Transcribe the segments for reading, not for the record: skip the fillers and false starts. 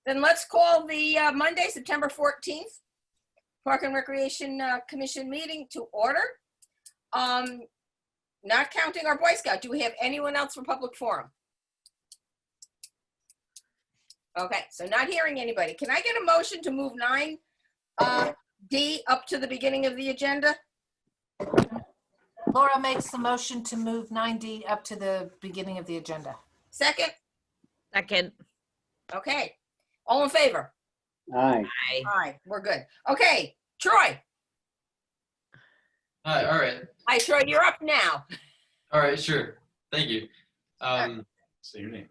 Then let's call the Monday, September 14th, Park and Recreation Commission meeting to order. Not counting our Boy Scout, do we have anyone else for public forum? Okay, so not hearing anybody. Can I get a motion to move 9D up to the beginning of the agenda? Laura makes the motion to move 9D up to the beginning of the agenda. Second? Second. Okay, all in favor? Aye. Aye. Aye, we're good. Okay, Troy. Hi, all right. Hi, Troy, you're up now. All right, sure. Thank you. Say your name.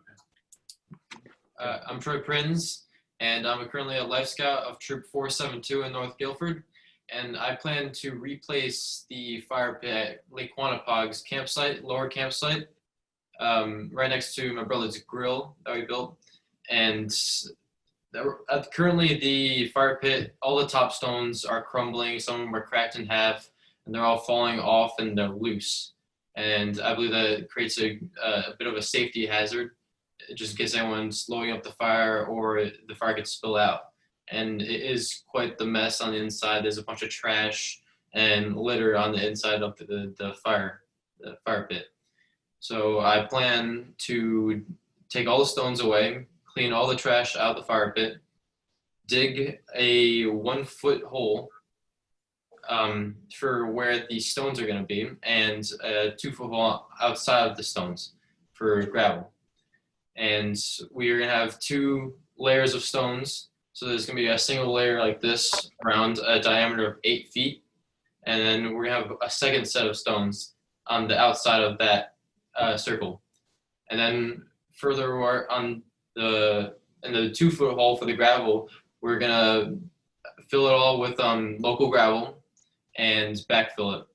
I'm Troy Prins, and I'm currently a Life Scout of Troop 472 in North Guilford, and I plan to replace the fire pit at Lake Quantapog's campsite, lower campsite, right next to my brother's grill that we built. And currently the fire pit, all the top stones are crumbling, some of them are cracked in half, and they're all falling off and they're loose. And I believe that it creates a bit of a safety hazard, just in case anyone's blowing up the fire or the fire could spill out. And it is quite the mess on the inside. There's a bunch of trash and litter on the inside of the fire pit. So I plan to take all the stones away, clean all the trash out of the fire pit, dig a 1-foot hole for where the stones are going to be, and a 2-foot hole outside of the stones for gravel. And we are going to have 2 layers of stones. So there's going to be a single layer like this around a diameter of 8 feet. And then we're going to have a second set of stones on the outside of that circle. And then further on in the 2-foot hole for the gravel, we're going to fill it all with local gravel and backfill it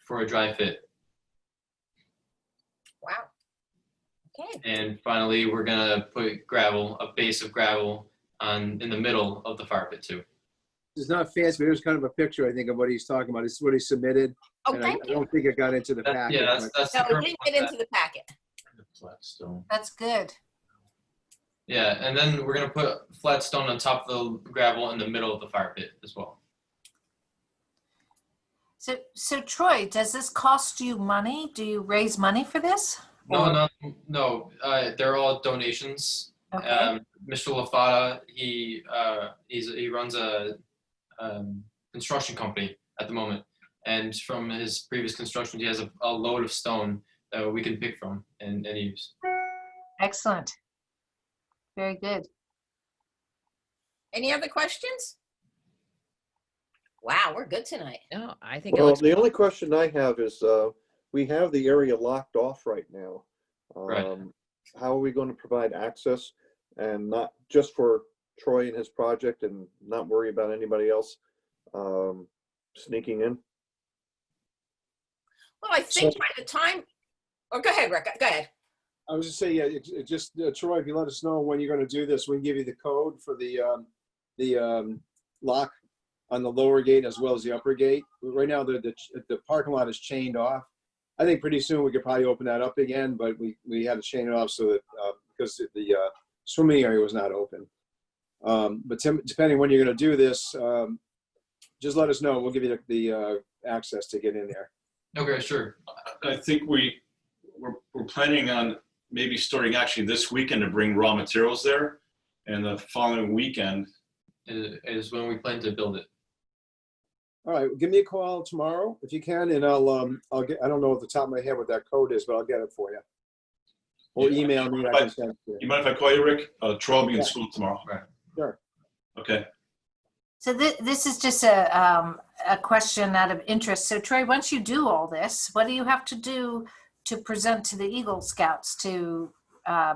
for a dry fit. Wow. Okay. And finally, we're gonna put gravel, a base of gravel, in the middle of the fire pit too. It's not fancy, but here's kind of a picture, I think, of what he's talking about. This is what he submitted. Oh, And I thank you. don't think it got into the packet. Yeah, but- that's the No, it current didn't one get into the packet. Flat stone. That's good. Yeah, and then we're gonna put flat stone on top of the gravel in the middle of the fire pit as well. So Troy, does this cost you money? Do you raise money for this? No. They're all donations. Okay. Mr. LaFata, he runs a construction company at the moment, and from his previous construction, he has a load of stone that we can pick from and use. Excellent. Very good. Any other questions? Wow, we're good tonight. No, I think it Well, looks the only question I have is, we have the area locked off right now. Right. How are we going to provide access, and not just for Troy and his project, and not worry about anybody else sneaking in? Well, I think by the time, oh, go ahead, Rick, go ahead. I was just saying, yeah, just Troy, if you let us know when you're going to do this, we can give you the code for the lock on the lower gate as well as the upper gate. Right now, the parking lot is chained off. I think pretty soon we could probably open that up again, but we had to chain it off so that because the swimming area was not open. But depending when you're going to do this, just let us know. We'll give you the access to get in there. Okay, sure. I think we're planning on maybe starting actually this weekend to bring raw materials there, and the following weekend. Is when we plan to build it. All right, give me a call tomorrow if you can, and I'll get. I don't know off the top of my head what that code is, but I'll get it for you. Or Yeah. email me. I can send it to you. You mind if I call you, Rick? Troy will be in Yeah. school tomorrow. Right. Sure. Okay. So this is just a question out of interest. So Troy, once you do all this, what do you have to do to present to the Eagle Scouts to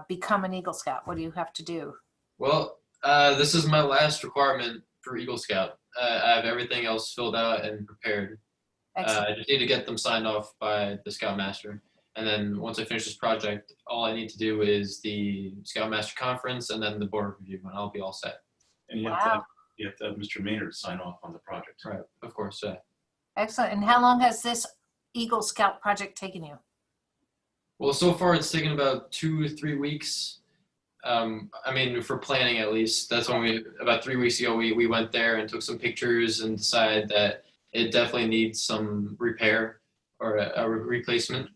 become an Eagle Scout? What do you have to do? Well, this is my last requirement for Eagle Scout. I have everything else filled out and prepared. Excellent. I just need to get them signed off by the Scoutmaster. And then once I finish this project, all I need to do is the Scoutmaster Conference and then the board review, and I'll be all set. And you have to have Mr. Maynard sign off on the project. Right, of course, yeah. Excellent. And how long has this Eagle Scout project taken you? Well, so far it's taken about 2 to 3 weeks. I mean, for planning at least, that's when about 3 weeks ago, we went there and took some pictures and decided that it definitely needs some repair or a replacement.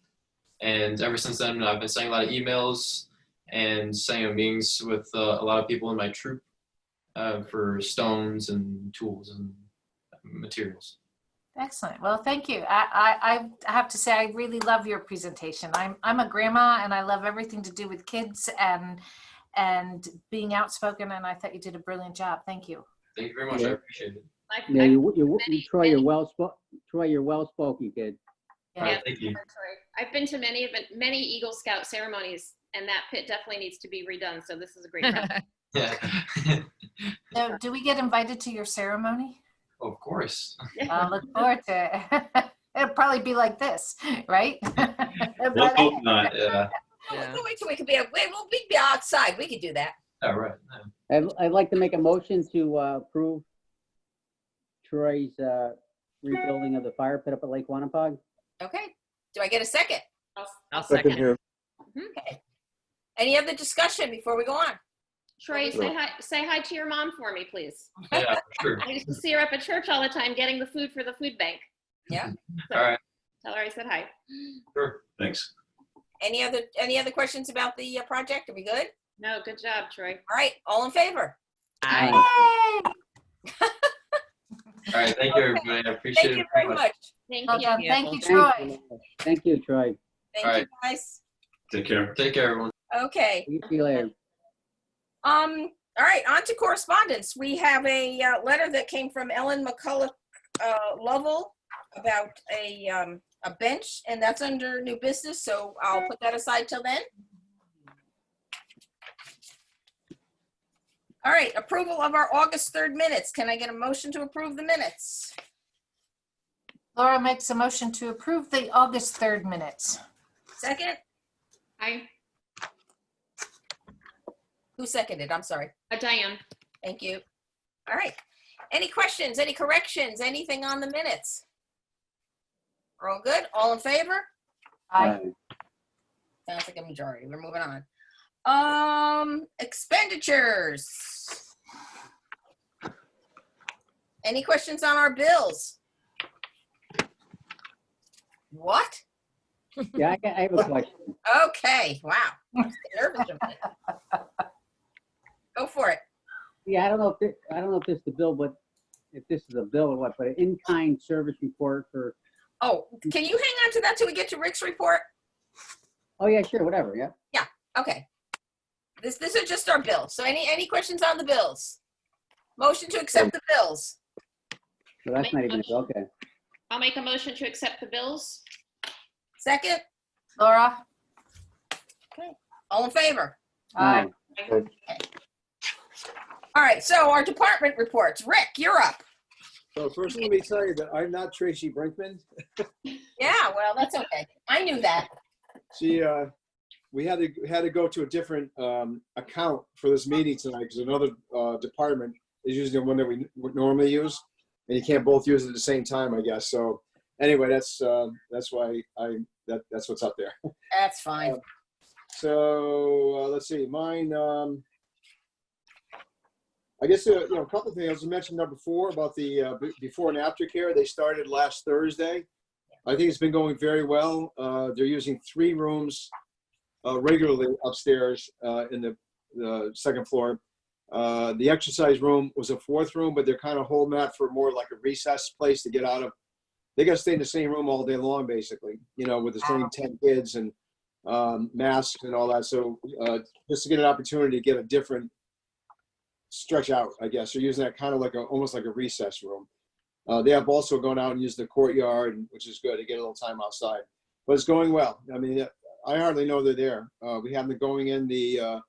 And ever since then, I've been sending a lot of emails and setting up meetings with a lot of people in my troop for stones and tools and materials. Excellent. Well, thank you. I have to say, I really love your presentation. I'm a grandma and I love everything to do with kids and being outspoken. And I thought you did a brilliant job. Thank you. Thank you very much. Yeah. I appreciate it. Yeah, Troy, you're well-spoken, kid. All right, thank you. I've been to many Eagle Scout ceremonies, and that pit definitely needs to be redone. So this is a great project. Yeah. So do we get invited to your ceremony? Of course. I look forward to it. It'll probably be like this, right? Let's hope not. Yeah. Yeah. We'll wait till we could be, we'll be outside. We could do that. All right. Yeah. I'd like to make a motion to approve Troy's rebuilding of the fire pit up at Lake Wanapog. Okay. Do I get a second? I'll Second second. here. Okay. Any other discussion before we go on? Troy, say hi to your mom for me, please. Yeah, sure. I used to see her up at church all the time getting the food for the food bank. Yeah. So, All right. tell her I said hi. Sure. Thanks. Any other questions about the project? Are we good? No, good job, Troy. All right. All in favor? Aye. Yay! All right. Thank you, everybody. I appreciate Thank it. you very much. Thank Well you. done. Yeah. Thank you, Troy. Thank you, Troy. Thank All you, right. guys. Take care, everyone. Okay. See you later. All right, on to correspondence. We have a letter that came from Ellen McCullough Lovell about a bench, and that's under new business, so I'll put that aside till then. All right, approval of our August 3rd minutes. Can I get a motion to approve the minutes? Laura makes a motion to approve the August 3rd minutes. Second? Hi, Who seconded? I'm sorry. Diane. Thank you. All right. Any questions, any corrections, anything on the minutes? We're all good? All in favor? Aye. Sounds like a majority. We're moving on. Expenditures. Any questions on our bills? What? Yeah, I have a question. Okay, wow. I'm getting nervous a minute. Go for it. Yeah, I don't know if this is the bill, but if this is a bill or what, but an in-kind service report for, Oh, can you hang on to that till we get to Rick's report? oh yeah, sure, whatever, yeah. Okay. This is just our bills. So any questions on the bills? Motion to accept the bills. So that's not even, okay. I'll make a motion to accept the bills. Second? Laura? All in favor? Aye. All right, so our department reports. Rick, you're up. So first, let me tell you that I'm not Tracy Brinkman. Yeah, well, that's okay. I knew that. She, we had to go to a different account for this meeting tonight because another department is using the one that we would normally use, and you can't both use it at the same time, I guess. So anyway, that's why that's what's up there. That's fine. So let's see, mine. I guess a couple of things. I mentioned number 4 about the before and after care. They started last Thursday. I think it's been going very well. They're using 3 rooms regularly upstairs in the second floor. The exercise room was a 4th room, but they're kind of holding that for more like a recess place to get out of. They got to stay in the same room all day long, basically, with the same 10 kids and masks and all that. So just to get an opportunity to get a different stretch out, I guess. They're using that kind of like almost like a recess room. They have also gone out and used the courtyard, which is good to get a little time outside. But it's going well. I mean, I hardly know they're there. We have them going in the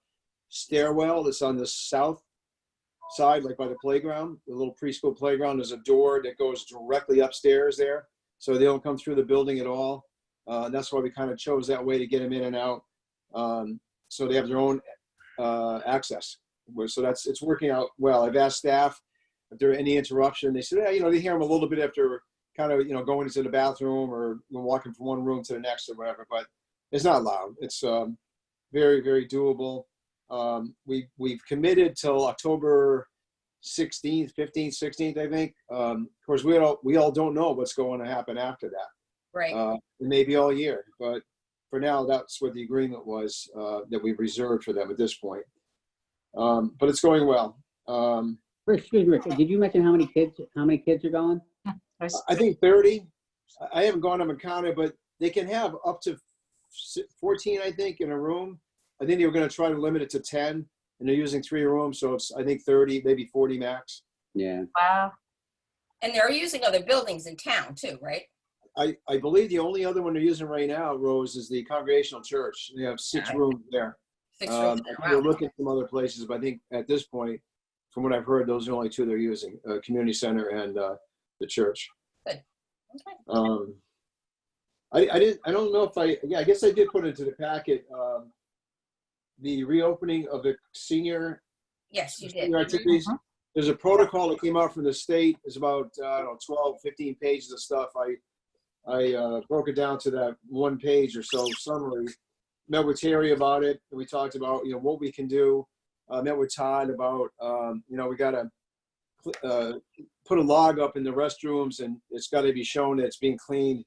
stairwell that's on the south side, like by the playground, the little preschool playground. There's a door that goes directly upstairs there, so they don't come through the building at all. That's why we kind of chose that way to get them in and out. So they have their own access. So it's working out well. I've asked staff if there are any interruption. They said, yeah, they hear them a little bit after kind of, going into the bathroom or walking from one room to the next or whatever, but it's not loud. It's very, very doable. We've committed till October 16th, 15th, 16th, I think. Of course, we all don't know what's going to happen after that. Right. It may be all year, but for now, that's what the agreement was, that we've reserved for them at this point. But it's going well. Excuse me, Rick, did you mention how many kids are going? I think 30. I haven't gone up and counted, but they can have up to 14, I think, in a room. I think they were going to try to limit it to 10, and they're using 3 rooms, so it's, I think, 30, maybe 40 max. Yeah. Wow. And they're using other buildings in town too, right? I believe the only other one they're using right now, Rose, is the Congregational Church. They have 6 rooms there. 6 rooms. We're Wow. looking at some other places, but I think at this point, from what I've heard, those are the only 2 they're using, community center and the church. Good. Okay. I don't know if I guess I did put into the packet, the reopening of the senior Yes, you did. senior activities. There's a protocol that came out from the state. It's about, I don't know, 12, 15 pages of stuff. I broke it down to that 1 page or so summary. Met with Terry about it, and we talked about, what we can do. Met with Todd about, we got to put a log up in the restrooms, and it's got to be shown that it's being cleaned.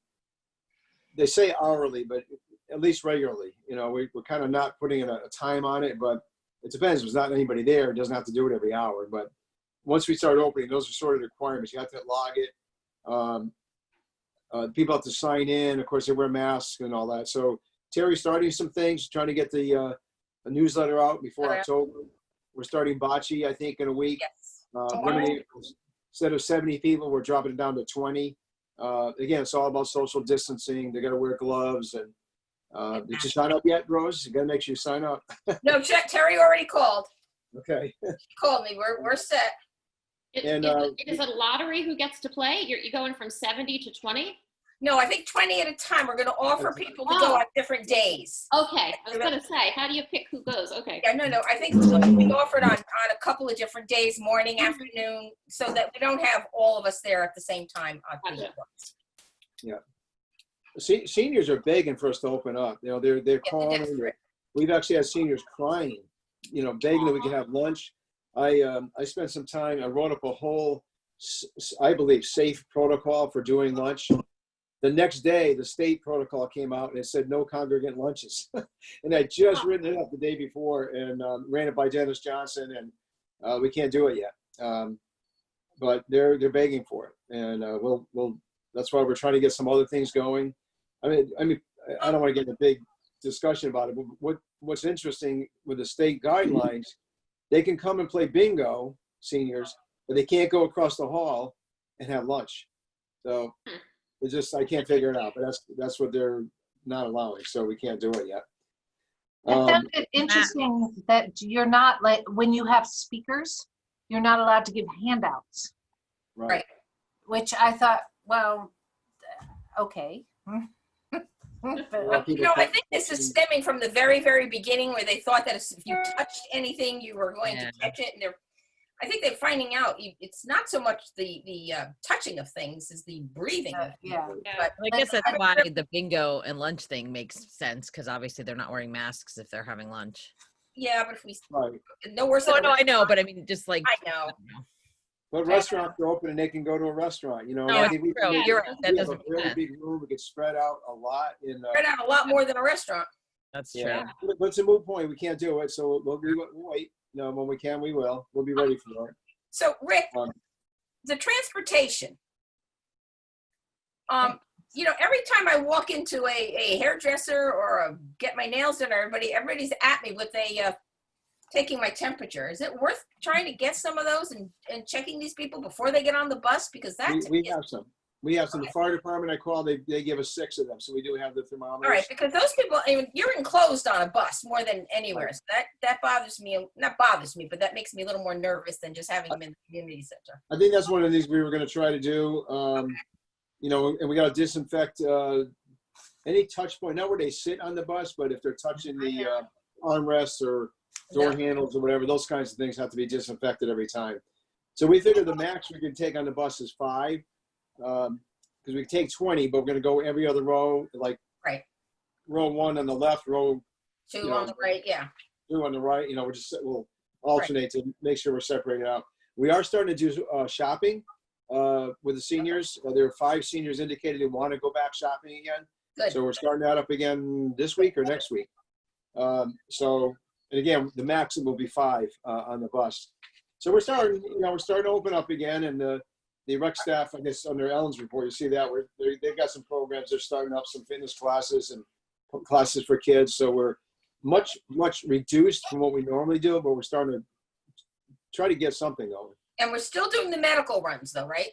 They say hourly, but at least regularly. We're kind of not putting a time on it, but it depends. If there's not anybody there, it doesn't have to do it every hour. But once we start opening, those are sort of the requirements. You have to log it. People have to sign in. Of course, they wear masks and all that. So Terry's starting some things, trying to get the newsletter out before October. We're starting bocce, I think, in a week. Yes. Limiting, instead of 70 people, we're dropping it down to 20. Again, it's all about social distancing. They got to wear gloves. And did you sign up yet, Rose? You got to make sure you sign up. No, Terry already called. Okay. He called me. We're set. And, Is it a lottery who gets to play? You're going from 70 to 20? No, I think 20 at a time. We're going to offer people to go on different days. Okay, I was going to say, how do you pick who goes? Okay. Yeah, no. I think it's going to be offered on a couple of different days, morning, afternoon, so that we don't have all of us there at the same time. Gotcha. Seniors are begging for us to open up. They're calling. We've actually had seniors crying, begging that we could have lunch. I spent some time. I wrote up a whole, I believe, safe protocol for doing lunch. The next day, the state protocol came out and it said no congregant lunches. And I just written it up the day before and ran it by Dennis Johnson, and we can't do it yet. But they're begging for it, and we'll. That's why we're trying to get some other things going. I mean, I don't want to get in a big discussion about it, but what's interesting with the state guidelines, they can come and play bingo, seniors, but they can't go across the hall and have lunch. So it's just, I can't figure it out, but that's what they're not allowing. So we can't do it yet. I found it interesting that you're not, like, when you have speakers, you're not allowed to give handouts. Right. Which I thought, well, okay. Well, I think this is stemming from the very, very beginning, where they thought that if you touched anything, you were going to catch it. And I think they're finding out it's not so much the touching of things as the breathing of Yeah. But I guess that's why the bingo and lunch thing makes sense, because obviously they're not wearing masks if they're having lunch. yeah, but if we Right. no worse Oh, than no, I know, but I mean, just like. I know. But restaurants are open and they can go to a restaurant, No, I it's think we true. can- You're right. That we have a doesn't make really sense. big room. We could spread out a lot in. Spread out a lot more than a restaurant. That's true. Yeah, but it's a moot point. We can't do it, so we'll wait. When we can, we will. We'll be ready for it. So Rick, Um, the transportation. Every time I walk into a hairdresser or get my nails done, everybody's at me with taking my temperature. Is it worth trying to get some of those and checking these people before they get on the bus? Because that's we have some. We have some. The fire department I called, they give us 6 of them, so we do have the thermometers. all right, because those people, you're enclosed on a bus more than anywhere. So that bothers me. Not bothers me, but that makes me a little more nervous than just having them in the community center. I think that's one of the things we were going to try to do. And we got to disinfect any touch point, not where they sit on the bus, but if they're touching the armrests or door handles or whatever, those kinds of things have to be disinfected every time. So we figured the max we can take on the bus is 5, because we can take 20, but we're going to go every other row, like Right. row 1 on the left, row 2 on the right, yeah. do on the right, we'll alternate to make sure we're separated out. We are starting to do shopping with the seniors. There are 5 seniors indicated who want to go back shopping again. Good. So we're starting that up again this week or next week. And again, the maximum will be 5 on the bus. So we're starting to open up again, and the rec staff, I guess, under Ellen's report, you see that they've got some programs. They're starting up some fitness classes and classes for kids. So we're much reduced from what we normally do, but we're starting to try to get something going. And we're still doing the medical runs though, right?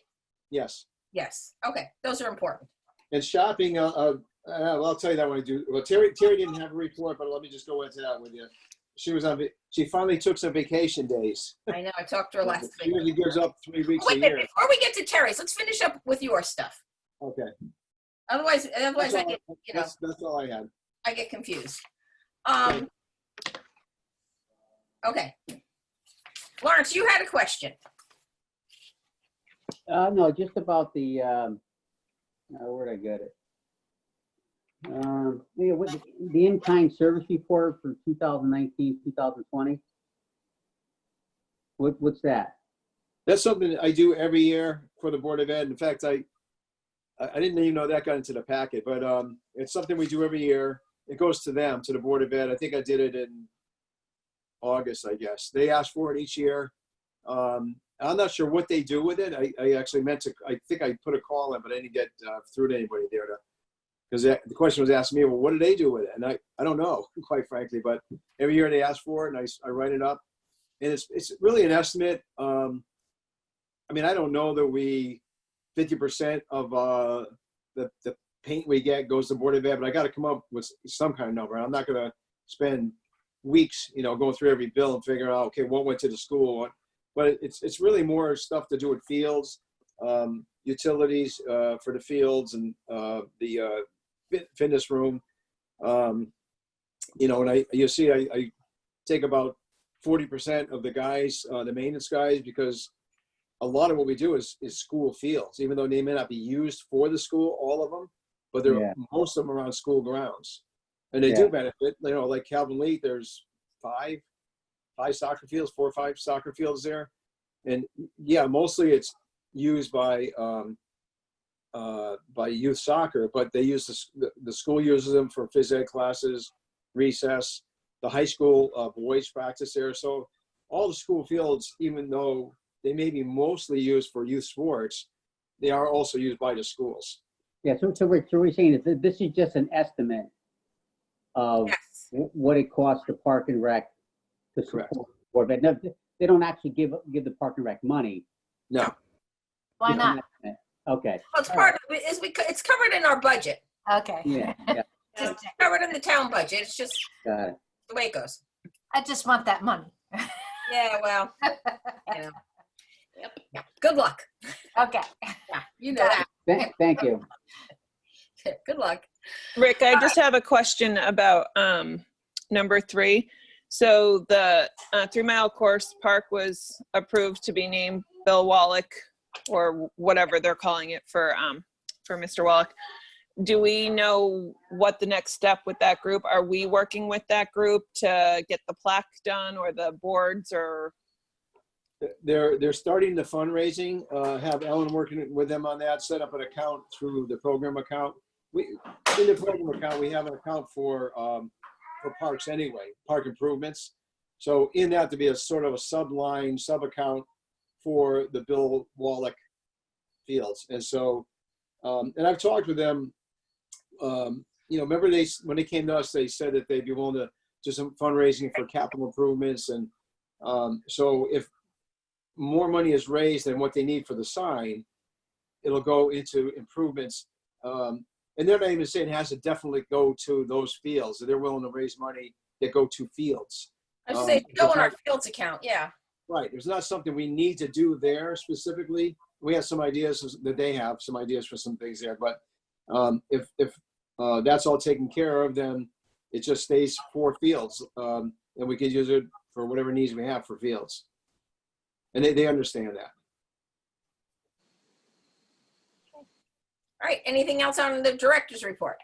Yes. Yes. Okay. Those are important. And shopping, I'll tell you that when I do. Well, Terry didn't have a report, but let me just go into that with you. She finally took some vacation days. I know. I talked to her last She week. usually gives up 3 weeks Wait a a minute, year. before we get to Terry's, let's finish up with your stuff. Okay. Otherwise I get, That's all I had. I get confused. Okay. Lawrence, you had a question. No, just about the, where'd I get it? The in-kind service report for 2019, 2020. What's that? That's something that I do every year for the Board of Ed. In fact, I didn't even know that got into the packet, but it's something we do every year. It goes to them, to the Board of Ed. I think I did it in August, I guess. They ask for it each year. I'm not sure what they do with it. I actually meant to, I think I put a call in, but I didn't get through to anybody there because the question was asked me, well, what do they do with it? And I don't know, quite frankly, but every year they ask for it and I write it up. And it's really an estimate. I mean, I don't know that 50% of the paint we get goes to Board of Ed, but I got to come up with some kind of number. I'm not going to spend weeks, going through every bill and figuring out, okay, what went to the school. But it's really more stuff to do with fields, utilities for the fields and the fitness room. And you see, I take about 40% of the guys, the maintenance guys, because a lot of what we do is school fields, even though they may not be used for the school, all of them, but most of them are on school grounds. And they do benefit, like Calvin Lee, there's 5 soccer fields, 4 or 5 soccer fields there. And mostly it's used by youth soccer, but they use the school uses them for phys ed classes, recess, the high school boys practice there. So all the school fields, even though they may be mostly used for youth sports, they are also used by the schools. Yeah, so we're saying that this is just an estimate of what it costs to Park and Rec to support Board of Ed. No, they don't actually give the Park and Rec money. No. Why not? Okay. Well, it's part of it. It's covered in our budget. Okay. Yeah. It's covered in the town budget. It's just Got it. the way it goes. I just want that money. Yeah, well, Yep. Yeah. Good luck. Okay. Yeah, you know that. Thank you. Good luck. Rick, I just have a question about number 3. So the 3 Mile Course Park was approved to be named Bill Wallach, or whatever they're calling it for Mr. Wallach. Do we know what the next step with that group? Are we working with that group to get the plaque done, or the boards, or? They're starting the fundraising. Have Ellen working with them on that. Set up an account through the program account. In the program account, we have an account for parks anyway, park improvements. So in that, to be a sort of a sub account for the Bill Wallach fields. And so, and I've talked with them. Remember when they came to us, they said that they'd be willing to do some fundraising for capital improvements. And so if more money is raised than what they need for the sign, it'll go into improvements. And they're not even saying it has to definitely go to those fields. They're willing to raise money that go to fields. I should say, go in our fields account. Yeah. Right. There's not something we need to do there specifically. We have some ideas that they have some ideas for some things there, but if that's all taken care of, then it just stays for fields, and we can use it for whatever needs we have for fields. And they understand that. All right. Anything else on the director's report?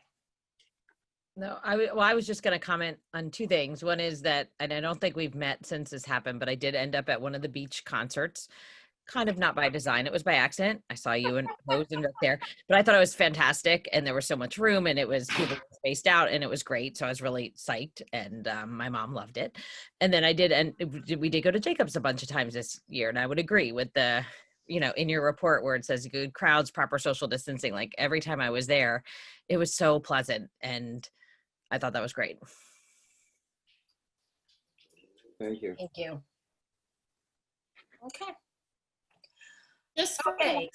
No, well, I was just going to comment on two things. One is that, and I don't think we've met since this happened, but I did end up at one of the beach concerts, kind of not by design. It was by accident. I saw you and Rose and Rick there, but I thought it was fantastic, and there was so much room, and it was people were spaced out, and it was great. So I was really psyched, and my mom loved it. And then we did go to Jacobs a bunch of times this year, and I would agree with the, in your report where it says good crowds, proper social distancing. Like every time I was there, it was so pleasant, and I thought that was great. Thank you. Thank you. Okay. Just for Okay.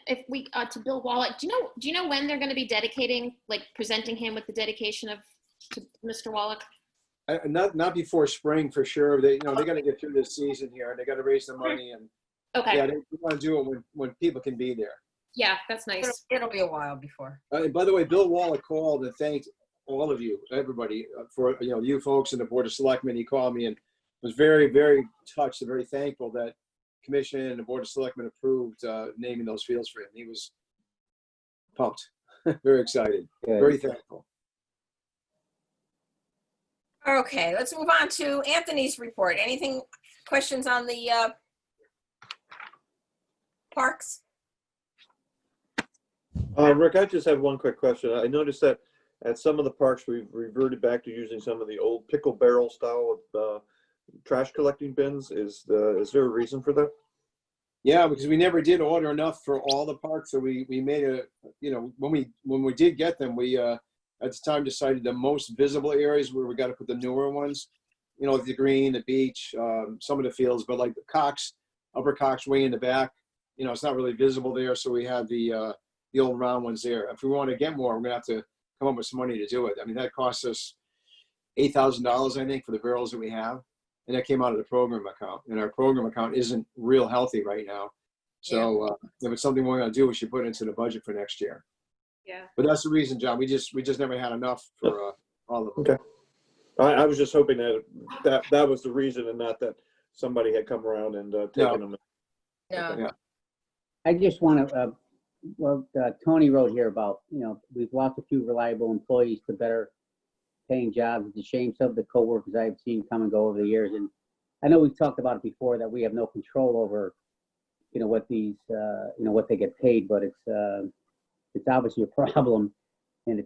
if we to Bill Wallach, do you know when they're going to be dedicating, like presenting him with the dedication to Mr. Wallach? Not before spring for sure. They got to get through this season here, and they got to raise the money, and Okay. yeah, they want to do it when people can be there. Yeah, that's nice. It'll be a while before. And by the way, Bill Wallach called and thanked all of you, everybody, for you folks and the Board of Selectmen. He called me and was very, very touched and very thankful that Commission and the Board of Selectmen approved naming those fields for him. He was pumped, very excited, Good. very thankful. Okay, let's move on to Anthony's report. Anything, questions on the parks? Rick, I just have one quick question. I noticed that at some of the parks, we've reverted back to using some of the old pickle barrel style of trash collecting bins. Is there a reason for that? Yeah, because we never did order enough for all the parks, so we made when we did get them, we at the time decided the most visible areas where we got to put the newer ones, the green, the beach, some of the fields, but like the Cox, Upper Cox way in the back, it's not really visible there, so we have the old round ones there. If we want to get more, we're gonna have to come up with some money to do it. I mean, that costs us $8,000, I think, for the barrels that we have. And that came out of the program account. And our program account isn't real healthy right now. So if it's something we're gonna do, we should put it into the budget for next year. Yeah. But that's the reason, John. We just never had enough for all of them. Okay. I was just hoping that was the reason and not that somebody had come around and taken them. No. Yeah. I just want to, Tony wrote here about, we've lost a few reliable employees to better paying jobs. It's a shame some of the coworkers I've seen come and go over the years. And I know we've talked about it before that we have no control over, what these, what they get paid, but it's obviously a problem, and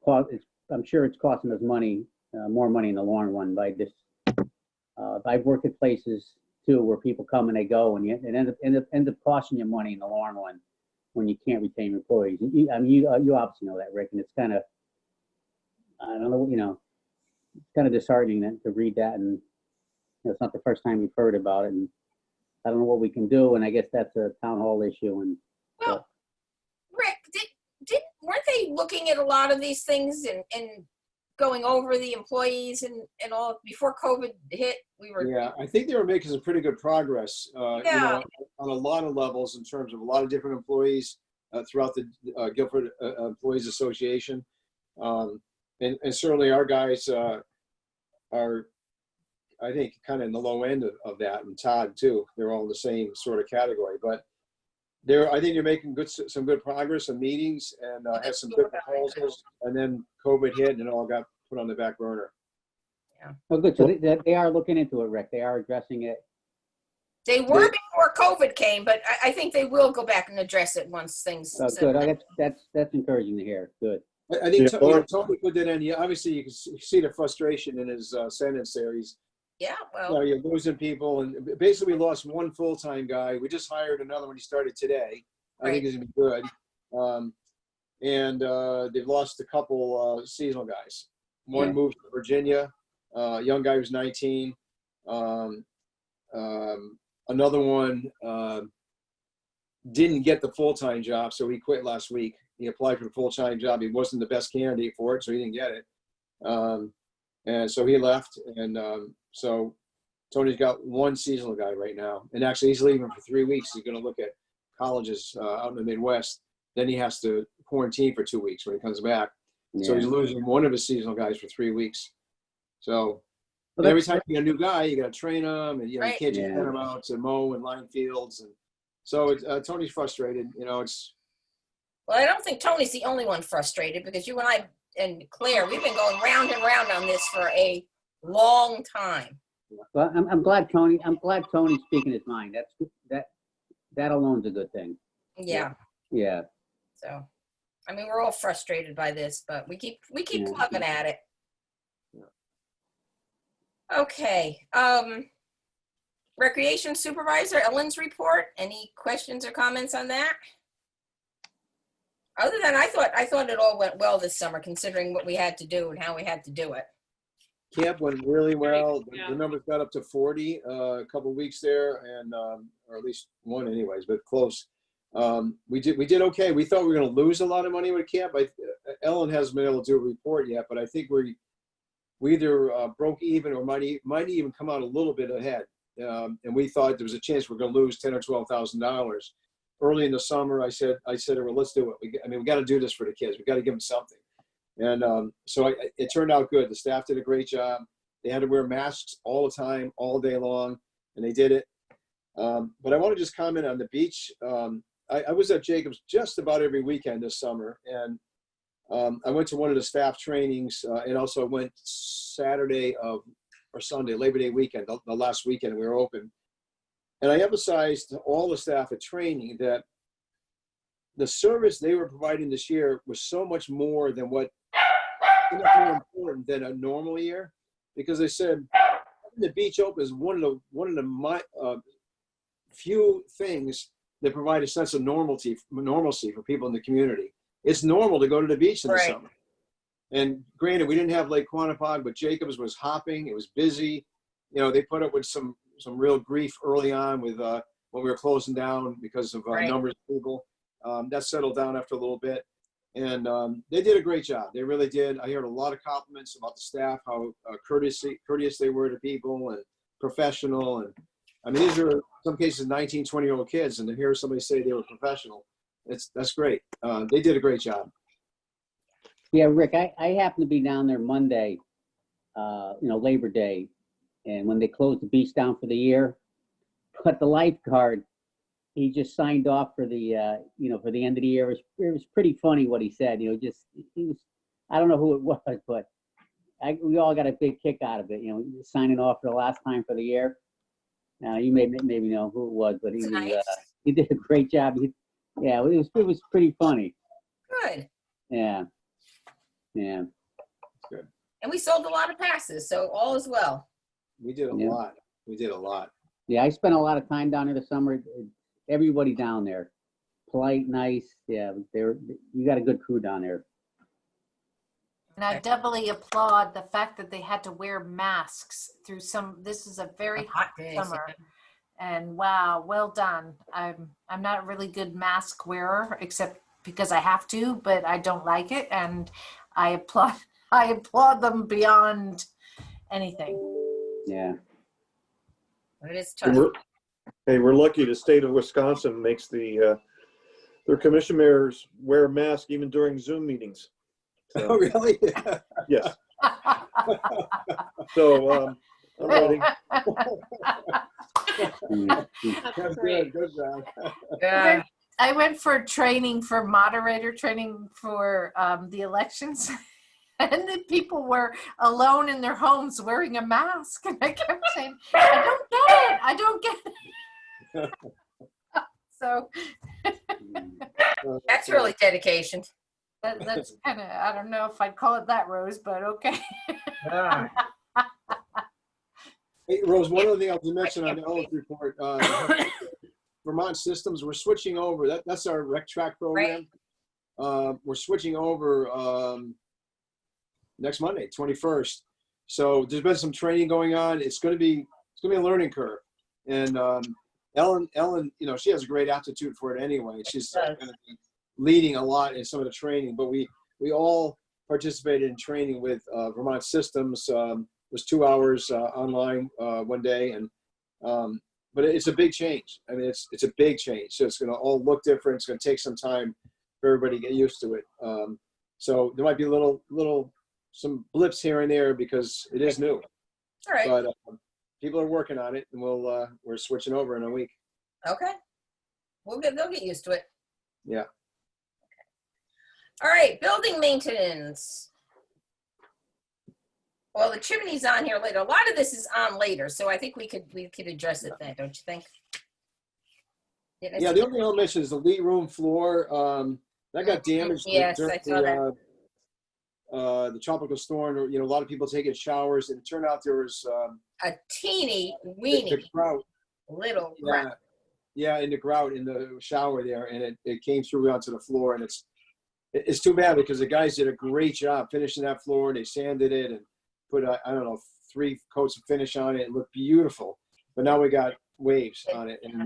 I'm sure it's costing us money, more money in the long run by this. I've worked at places too where people come and they go, and it ends up costing you money in the long run when you can't retain employees. You obviously know that, Rick, and it's kind of, I don't know, it's kind of disheartening to read that, and it's not the first time we've heard about it, and I don't know what we can do, and I guess that's a town hall issue. And Well, Rick, weren't they looking at a lot of these things and going over the employees and all before COVID hit? Yeah, I think they were making some pretty good progress, Yeah. on a lot of levels in terms of a lot of different employees throughout the Guilford Employees Association. And certainly our guys are, I think, kind of in the low end of that, and Todd too. They're all in the same sort of category, but I think you're making some good progress in meetings and had some good proposals, and then COVID hit and it all got put on the back burner. Yeah. Oh, good. So they are looking into it, Rick. They are addressing it. They were before COVID came, but I think they will go back and address it once things. Oh, good. Oh, that's encouraging to hear. Good. I think Yeah, Tony put that in. Obviously, you can see the frustration in his sentence there. You're losing people, and basically we lost one full-time guy. We just hired another one. He started today. I think he's gonna be good. And they've lost a couple seasonal guys. One moved to Virginia, young guy who's 19. Another one didn't get the full-time job, so he quit last week. He applied for a full-time job. He wasn't the best candidate for it, so he didn't get it. And so he left. And so Tony's got one seasonal guy right now. And actually, he's leaving for 3 weeks. He's going to look at colleges out in the Midwest. Then he has to quarantine for 2 weeks when he comes back. Yeah. So he's losing one of his seasonal guys for 3 weeks. So every time you get a new guy, you got to train him, and you can't just send him out to mow and line fields. And so Tony's frustrated. Well, I don't think Tony's the only one frustrated, because you and I and Claire, we've been going round and round on this for a long time. Well, I'm glad Tony's speaking his mind. That alone's a good thing. Yeah. Yeah. So, I mean, we're all frustrated by this, but we keep Yeah. plugging at it. Okay. Recreation Supervisor Ellen's report. Any questions or comments on that? Other than I thought it all went well this summer, considering what we had to do and how we had to do it. Camp went really well. Yeah. The numbers got up to 40 a couple of weeks there, and or at least one, anyways, but close. We did okay. We thought we were going to lose a lot of money with camp. Ellen hasn't been able to do a report yet, but I think we either broke even or might even come out a little bit ahead. And we thought there was a chance we're going to lose $10,000 or $12,000. Early in the summer, I said, well, let's do it. We got to do this for the kids. We got to give them something. And so it turned out good. The staff did a great job. They had to wear masks all the time, all day long, and they did it. But I want to just comment on the beach. I was at Jacobs just about every weekend this summer, and I went to one of the staff trainings, and also went Saturday or Sunday, Labor Day weekend, the last weekend we were open. And I emphasized to all the staff at training that the service they were providing this year was so much more than more important than a normal year, because they said the beach open is one of the few things that provide a sense of normalcy for people in the community. It's normal to go to the beach in the Right. summer. And granted, we didn't have Lake Quantipoc, but Jacobs was hopping. It was busy. You know, they put up with some real grief early on with when we were closing down because of Right. numbers of people. That settled down after a little bit. And they did a great job. They really did. I heard a lot of compliments about the staff, how courteous they were to people and professional. And I mean, these are in some cases 19, 20-year-old kids, and to hear somebody say they were professional, that's great. They did a great job. Yeah, Rick, I happened to be down there Monday, Labor Day, and when they closed the beach down for the year, but the lifeguard, he just signed off for the, for the end of the year. It was pretty funny what he said. He was, I don't know who it was, but we all got a big kick out of it. Signing off for the last time for the year. You maybe know who it was, but Nice. he did a great job. It was pretty funny. Good. Yeah. Yeah. Good. And we sold a lot of passes, so all is well. We did a Yeah. lot. We did a lot. Yeah, I spent a lot of time down there this summer. Everybody down there, polite, nice. Yeah, you got a good crew down there. And I doubly applaud the fact that they had to wear masks through this is a very hot days, summer. yeah. And wow, well done. I'm not a really good mask wearer, except because I have to, but I don't like it. And I applaud them beyond anything. Yeah. It is And tough. we're lucky the state of Wisconsin makes their commissioners wear a mask even during Zoom meetings. Oh, So, really? yes. So I'm ready. That's good. Good job. Yeah. I went for training for moderator training for the elections. And the people were alone in their homes wearing a mask. And I kept saying, I don't get it. So That's really dedication. that's kind of, I don't know if I'd call it that, Rose, but okay. Yeah. Hey, Rose, one other thing I'll mention on the Ellen's report, Vermont Systems, we're switching over. That's our rec track program. We're switching over next Monday, 21st. So there's been some training going on. It's going to be a learning curve. And Ellen, she has a great aptitude for it anyway. She's going to be leading a lot in some of the training. But we all participated in training with Vermont Systems. It was 2 hours online one day, and but it's a big change. I mean, it's a big change. So it's going to all look different. It's going to take some time for everybody to get used to it. So there might be some blips here and there because it is new. All right. But people are working on it, and we're switching over in a week. Okay. They'll get used to it. Yeah. All right. Building maintenance. Well, the chimney's on here later. A lot of this is on later, so I think we could address it then, don't you think? Yeah, the only thing I'll mention is the Lee room floor. That got damaged Yes, during I saw that. the tropical storm. A lot of people taking showers, and it turned out there was A teeny the weeny grout. little Yeah, crack. yeah, in the grout in the shower there, and it came through onto the floor, and it's too bad because the guys did a great job finishing that floor. They sanded it and put I don't know 3 coats of finish on it. It looked beautiful, but now we got waves on it, and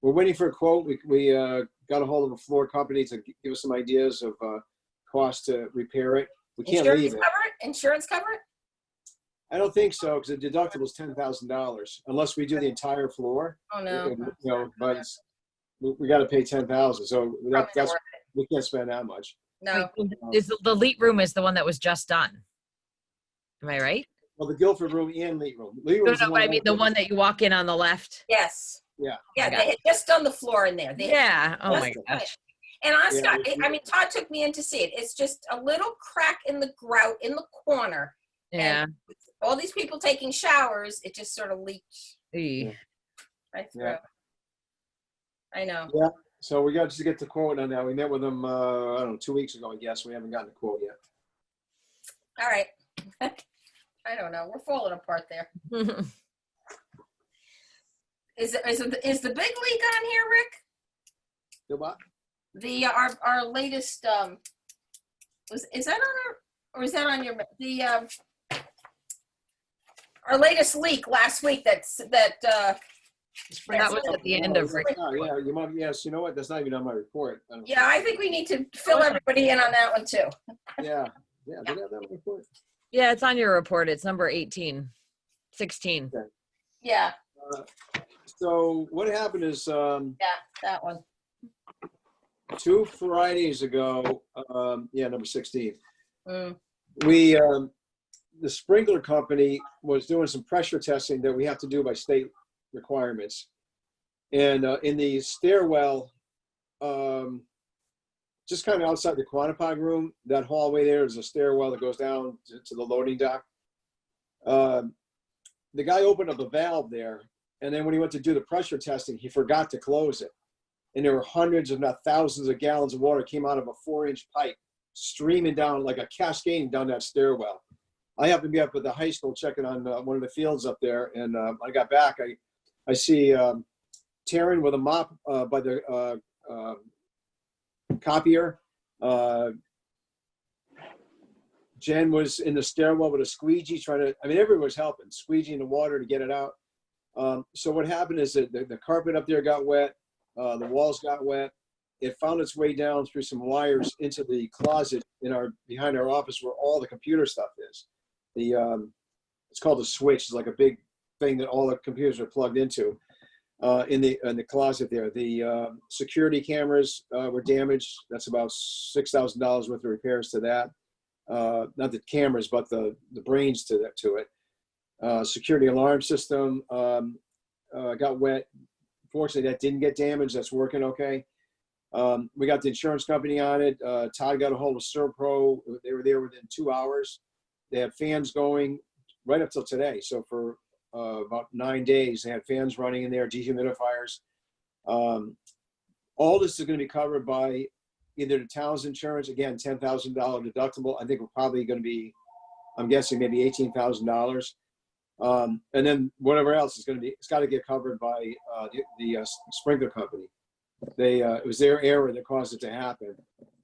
we're waiting for a quote. We got a hold of a floor company to give us some ideas of cost to repair it. We can't Insurance leave it. cover it? Insurance cover it? I don't think so because the deductible is $10,000 unless we do the entire floor. Oh, no. But we got to pay $10,000, so Probably not that's worth we can't spend that much. No. Is the Leet room is the one that was just done? Am I right? Well, the Guilford room and Lee room. Lee No, room's no, but I mean the one that you walk in on the left. Yes. Yeah. Yeah, Okay. they had just done the floor in there. They had Yeah. Oh my just- gosh. And honestly, Yeah, I mean, Todd took me in to see it. It's just a little crack in the grout in the corner. Yeah. And all these people taking showers, it just sort of leaked Eey. right through. Yeah. I know. Yeah. So we got to get the quote on that. We met with them, I don't know, 2 weeks ago, I guess. We haven't gotten the quote yet. All right. I don't know. We're falling apart there. Is the big leak on here, Rick? The what? The our latest is that on our, or is that on your our latest leak last week That was at the end of Rick. Yeah, you might. Yes, you know what? That's not even on my report. Yeah, I think we need to fill everybody in on that one too. Yeah. Did I have that on my report? Yeah, it's on your report. It's number 16. Yeah, So what happened is that one. 2 Fridays ago, number 16. Mm. We the sprinkler company was doing some pressure testing that we have to do by state requirements, and in the stairwell, just kind of outside the Quantapog room, that hallway there's a stairwell that goes down to the loading dock. The guy opened up a valve there, and then when he went to do the pressure testing, he forgot to close it. And there were hundreds, if not thousands, of gallons of water came out of a 4-inch pipe, streaming down like a cascading down that stairwell. I happened to be up at the high school checking on one of the fields up there, and when I got back, I see Taryn with a mop by the copier. Jen was in the stairwell with a squeegee everyone was helping, squeegeeing the water to get it out. So what happened is that the carpet up there got wet, the walls got wet. It found its way down through some wires into the closet behind our office where all the computer stuff is. It's called a switch. It's like a big thing that all the computers are plugged into. In the closet there, the security cameras were damaged. That's about $6,000 worth of repairs to that. Not the cameras, but the brains to it. Security alarm system got wet. Fortunately, that didn't get damaged. That's working okay. We got the insurance company on it. Todd got a hold of Serpro. They were there within 2 hours. They had fans going right up till today. So for about 9 days, they had fans running in there, dehumidifiers. All this is going to be covered by either the town's insurance, again, $10,000 deductible. I think we're probably going to be, I'm guessing maybe $18,000. And then whatever else is going to be, it's got to get covered by the sprinkler company. It was their error that caused it to happen.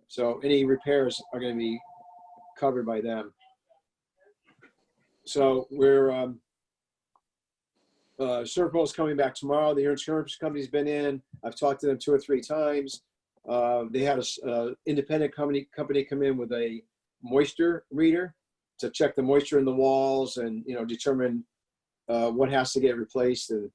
So any repairs are going to be covered by them. So we're, Serpro is coming back tomorrow. The insurance company's been in. I've talked to them 2 or 3 times. They had an independent company come in with a moisture reader to check the moisture in the walls and, determine what has to get replaced. And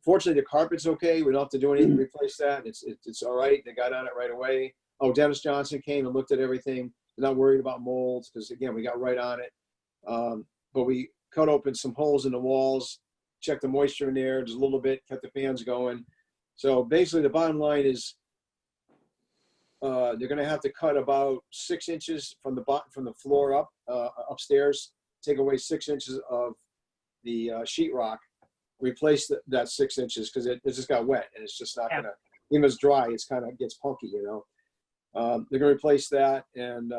fortunately, the carpet's okay. We don't have to do anything to replace that. It's all right. They got on it right away. Oh, Dennis Johnson came and looked at everything. They're not worried about molds because, again, we got right on it. But we cut open some holes in the walls, checked the moisture in there just a little bit, kept the fans going. So basically, the bottom line is they're going to have to cut about 6 inches from the floor up upstairs take away 6 inches of the sheetrock, replace that 6 inches because it just got wet and it's just not Yeah. gonna, even if it's dry, it's kind of gets punky, you know. They're gonna replace that and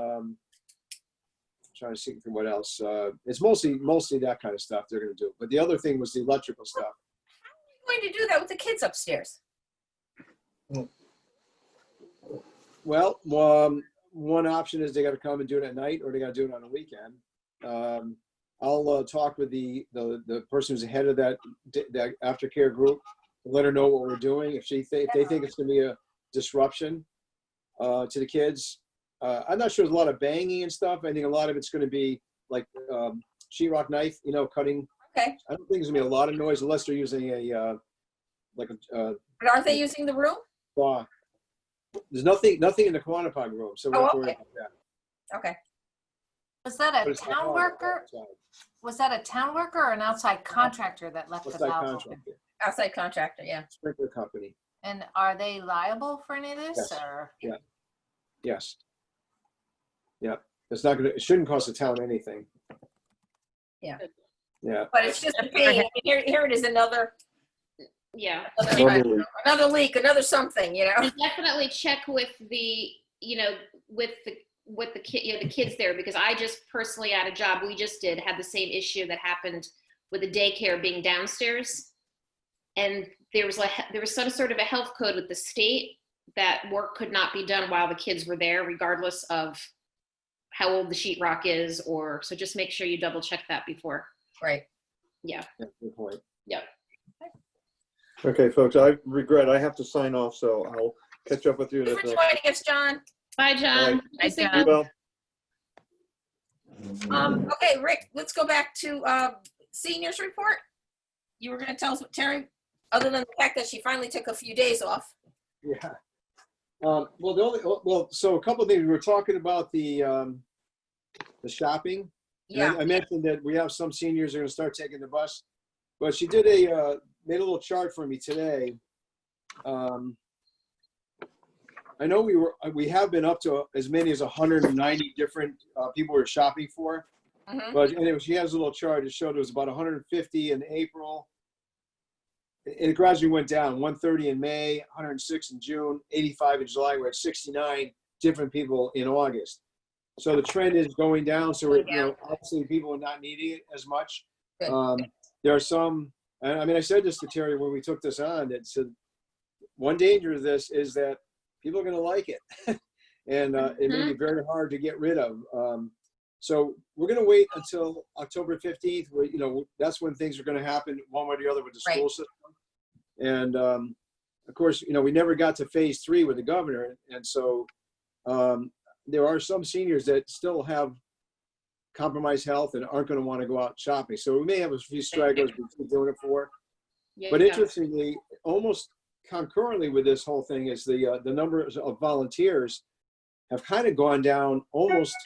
trying to see what else. It's mostly that kind of stuff they're gonna do. But the other thing was the electrical stuff. Going to do that with the kids upstairs. Well, one option is they got to come and do it at night, or they got to do it on a weekend. I'll talk with the person who's the head of that aftercare group, and let her know what we're doing. If they think it's going to be a disruption to the kids, I'm not sure there's a lot of banging and stuff. I think a lot of it's going to be like sheetrock knife, you know, cutting. Okay. I don't think there's gonna be a lot of noise unless they're using a But aren't they using the room? saw. There's nothing in the Quantapug room, so we don't have to worry okay. about that. Okay. Was that But a it's not town on worker? outside. Was that a town worker or an outside contractor that left the Outside valve open? contractor, Outside contractor, yeah. sprinkler company. And are they liable for any of this Yes. or? Yes. Yeah. It shouldn't cost the town anything. Yeah. Yeah. But it's just a pain. Here it is, another Yeah. another leak, another something, you know. And definitely check with the, with the kid, the kids there, because I just personally at a job we just had the same issue that happened with the daycare being downstairs. And there was some sort of a health code with the state that work could not be done while the kids were there, regardless of how old the sheetrock is, so just make sure you double check that before. Right. Yeah. Yeah, good point. Yep. Okay, folks, I regret I have to sign off, so I'll catch up with you. Thanks for joining us, John. Bye, John. Bye, See you. John. Well, Okay, Rick, let's go back to seniors report. You were going to tell us what Terry, other than the fact that she finally took a few days off. Yeah. So a couple of things. We were talking about the shopping. And Yeah. I mentioned that we have some seniors who are going to start taking the bus, but she did made a little chart for me today. I know we have been up to as many as 190 different people we're shopping for, Mhm. but anyway, she has a little chart. It showed it was about 150 in April. It gradually went down, 130 in May, 106 in June, 85 in July. We're at 69 different people in August. So the trend is going down. So we're, obviously people are not needing it as much. Good. There are some, and I mean, I said this to Terry when we took this on, that said, one danger of this is that people are going to like it. And it may be very hard to get rid of. So we're going to wait until October 15th, where, that's when things are going to happen one way or the other with the school system. And of course, we never got to phase 3 with the governor. And so there are some seniors that still have compromised health and aren't going to want to go out shopping. So we may have a few stragglers we keep doing it for. Yeah. But interestingly, almost concurrently with this whole thing is the numbers of volunteers have kind of gone down almost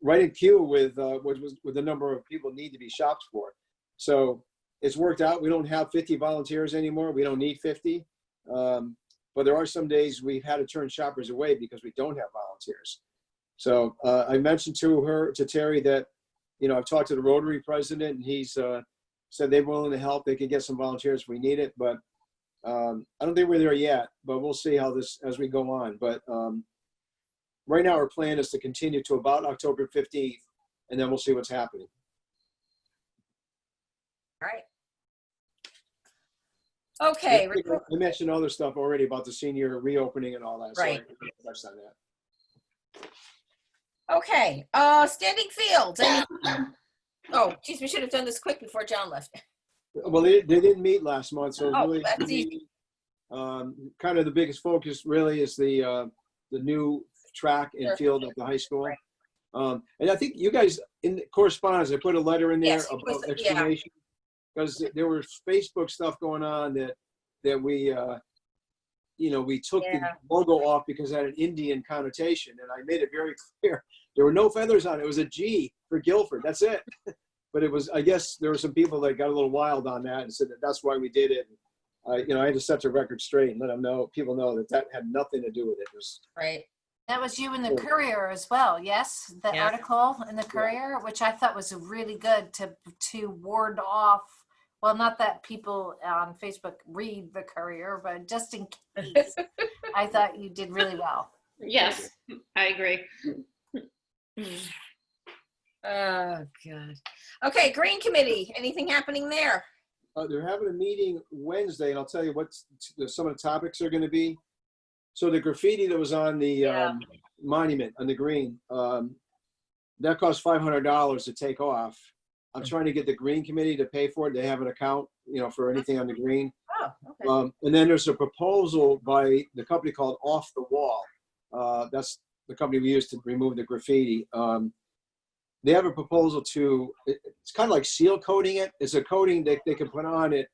right in queue with the number of people need to be shopped for. So it's worked out. We don't have 50 volunteers anymore. We don't need 50. But there are some days we've had to turn shoppers away because we don't have volunteers. So I mentioned to Terry that, I've talked to the Rotary president, and he's said they're willing to help. They could get some volunteers if we need it. But I don't think we're there yet, but we'll see how as we go on. But right now our plan is to continue to about October 15th, and then we'll see what's happening. All right. Okay. I mentioned other stuff already about the senior reopening and all that. Right. So I touched on that. Okay. Standing fields. Oh, geez, we should have done this quick before John left. Well, they didn't meet last month, so really, that's easy. kind of the biggest focus really is the new track and field at the high school. Right. And I think you guys in the correspondence, I put a letter in there Yes, it was- about explanation, because there was Facebook stuff going on that we we took the logo off because it had an Indian connotation, and I made it very clear there were no feathers on it. It was a G for Guilford. That's it. But it was, I guess there were some people that got a little wild on that and said that's why we did it. I had to set the record straight and let people know that had nothing to do with it. It was Right. That was you in the Courier as well, yes? The Yeah. article in the Courier, which I thought was really good to ward off, well, not that people on Facebook read the Courier, but just in case, I thought you did really well. Yes, I agree. Oh, God. Okay, Green Committee, anything happening there? They're having a meeting Wednesday, and I'll tell you what some of the topics are going to be. So the graffiti that was on the monument on the green, that cost $500 to take off. I'm trying to get the Green Committee to pay for it. They have an account, for anything on the green. Oh, okay. And then there's a proposal by the company called Off the Wall. That's the company we use to remove the graffiti. They have a proposal it's kind of like seal coating it. It's a coating that they can put on it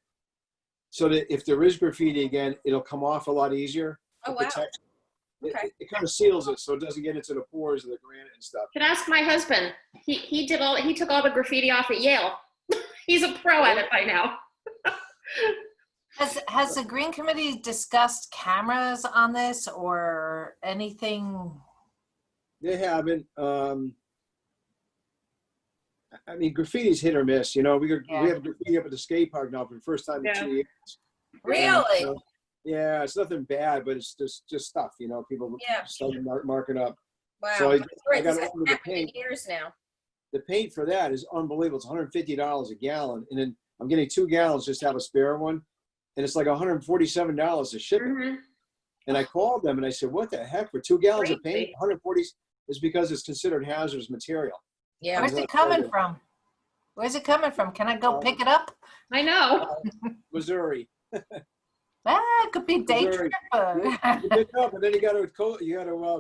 so that if there is graffiti again, it'll come off a lot easier. Oh, wow. Okay. It kind of seals it so it doesn't get into the pores of the granite and stuff. Could ask my husband. He took all the graffiti off at Yale. He's a pro at it by now. Has the Green Committee discussed cameras on this or anything? They haven't. I mean, graffiti's hit or miss. We have graffiti up at the skate park now for the first time in 2 years. Really? Yeah, it's nothing bad, but it's just stuff. People started marking up. Wow. So I Great. got This has over the happened in paint. years now. The paint for that is unbelievable. It's $150 a gallon, and then I'm getting 2 gallons just to have a spare one, and it's like $147 to ship it. Mm-hmm. And I called them and I said, "What the heck for 2 gallons of paint? Crazy. 140 is because it's considered hazardous material." Yeah. Where's it coming from? Where's it coming from? Can I go pick it up? I know. Missouri. It could be day Missouri. trip. You pick it up, and then you got to.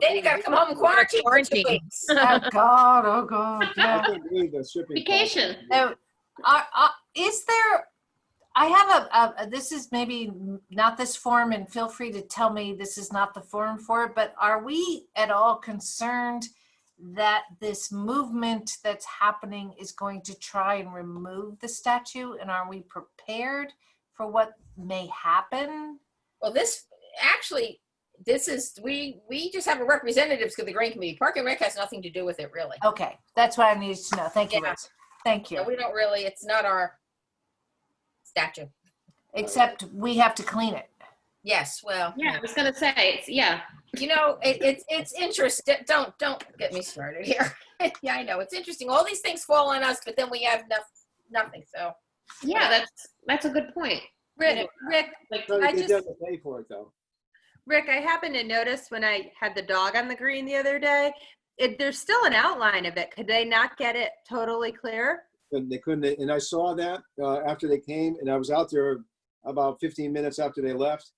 Then you got to come home and quarantine for 2 weeks. Oh God, I yeah. couldn't believe the shipping cost. Vacation. So, is there, I have this is maybe not this forum, and feel free to tell me this is not the forum for it, but are we at all concerned that this movement that's happening is going to try and remove the statue? And are we prepared for what may happen? Well, we just have a representatives to the Green Committee. Park and Rec has nothing to do with it, really. Okay, that's what I needed to know. Thank you, Yeah. Liz. Thank you. No, we don't really, it's not our statue. Except we have to clean it. Yes, well. Yeah, I was gonna say, It's interesting. Don't get me started here. Yeah, I know. It's interesting. All these things fall on us, but then we have nothing, so. yeah, that's a good point. Rick, I It just, doesn't pay for it though. Rick, I happened to notice when I had the dog on the green the other day, there's still an outline of it. Could they not get it totally clear? And they couldn't. And I saw that after they came, and I was out there about 15 minutes after they left,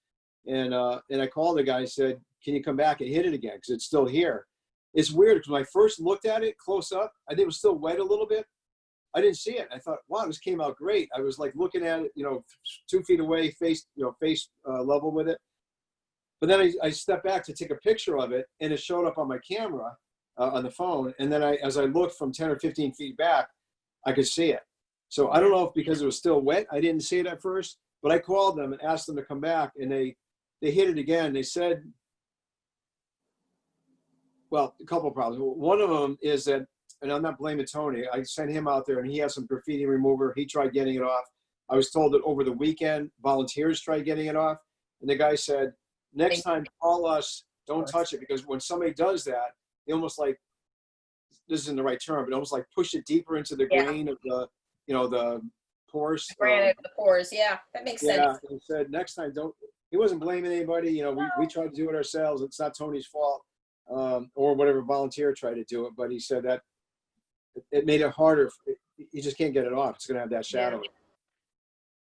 and I called the guy. and said, "Can you come back and hit it again? Because it's still here." It's weird because when I first looked at it close up, I think it was still wet a little bit. I didn't see it. I thought, "Wow, this came out great." I was like looking at it, 2 feet away, face level with it. But then I stepped back to take a picture of it, and it showed up on my camera on the phone. And then as I looked from 10 or 15 feet back, I could see it. So I don't know if because it was still wet, I didn't see it at first. But I called them and asked them to come back, and they hit it again. They said, well, a couple of problems. One of them is that, and I'm not blaming Tony, I sent him out there and he has some graffiti remover. He tried getting it off. I was told that over the weekend, volunteers tried getting it off. And the guy said, next time, call us, don't touch it. Because when somebody does that, they almost like, this isn't the right term, but almost like push it deeper into the grain of the, the pores. Granted, the pores, yeah, that makes sense. Yeah, he said, next time, don't, he wasn't blaming anybody. We tried to do it ourselves. It's not Tony's fault. Or whatever volunteer tried to do it, but he said that it made it harder. You just can't get it off. It's going to have that shadow. Yeah.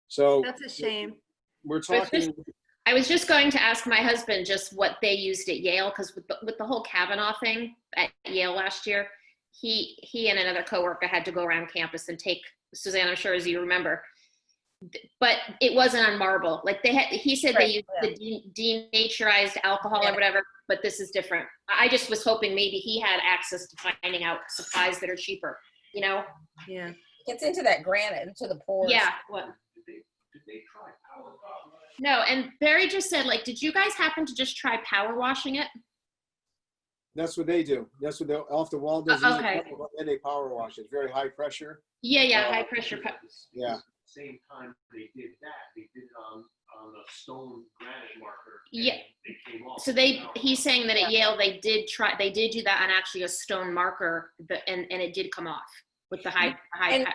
So That's a shame. we're talking. I was just going to ask my husband just what they used at Yale, because with the whole Kavanaugh thing at Yale last year, he and another coworker had to go around campus and take, Suzanne, I'm sure as you remember, but it wasn't on marble. Like he said they used the denaturized alcohol or whatever, but this is different. I just was hoping maybe he had access to finding out supplies that are cheaper, Yeah. Gets into that granite, into the pores. Yeah. What? No, and Barry just said, did you guys happen to just try power washing it? That's what they do. That's what the off the wall does. Okay. And they power wash it. Very high pressure. Yeah, high pressure. Yeah. Same time they did that, they did it on a stone granite marker. Yeah. They came off. So he's saying that at Yale, they did do that on actually a stone marker, and it did come off with the high.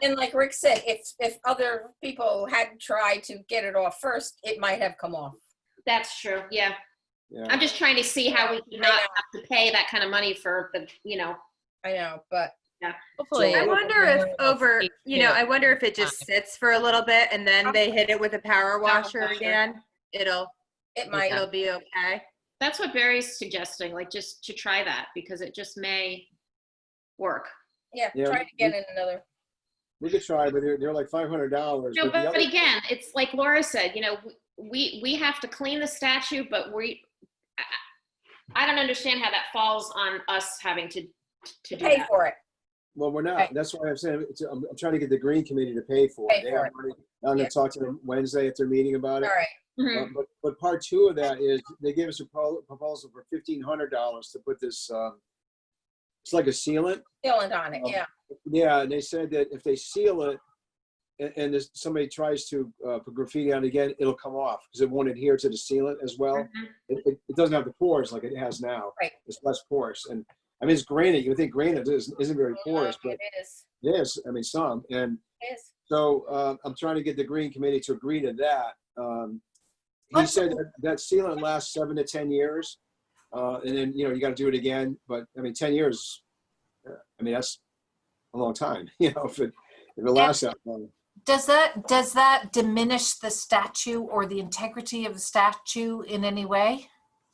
And like Rick said, if other people had tried to get it off first, it might have come off. That's true. Yeah. Yeah. I'm just trying to see how we could not have to pay that kind of money for the, I know, but yeah. Hopefully. I wonder if I wonder if it just sits for a little bit and then they hit it with a power washer again. It'll be okay. That's what Barry's suggesting, like just to try that because it just may work. Yeah, Yeah, try it again in another. We could try, but they're like $500. No, but again, it's like Laura said, we have to clean the statue, but I don't understand how that falls on us having to do Pay that. for it. Well, we're not. Right. That's why I'm saying I'm trying to get the Green Committee to pay for it. Pay for it. I'm going to talk to them Wednesday at their meeting about it. All right. Mhm. But part two of that is they gave us a proposal for $1,500 to put this. It's like a sealant. Sealant on it, yeah. Yeah, and they said that if they seal it, and somebody tries to put graffiti on it again, it'll come off because it won't adhere to the sealant as well. Mhm. It doesn't have the pores like it has now. Right. It's less porous, and I mean it's granite. You would think granite isn't very porous, but It is. it is. I mean some, and It is. so I'm trying to get the Green Committee to agree to that. He said that sealant lasts 7 to 10 years, and then you got to do it again. But I mean 10 years, I mean that's a long time. If it lasts that long. Does that diminish the statue or the integrity of the statue in any way?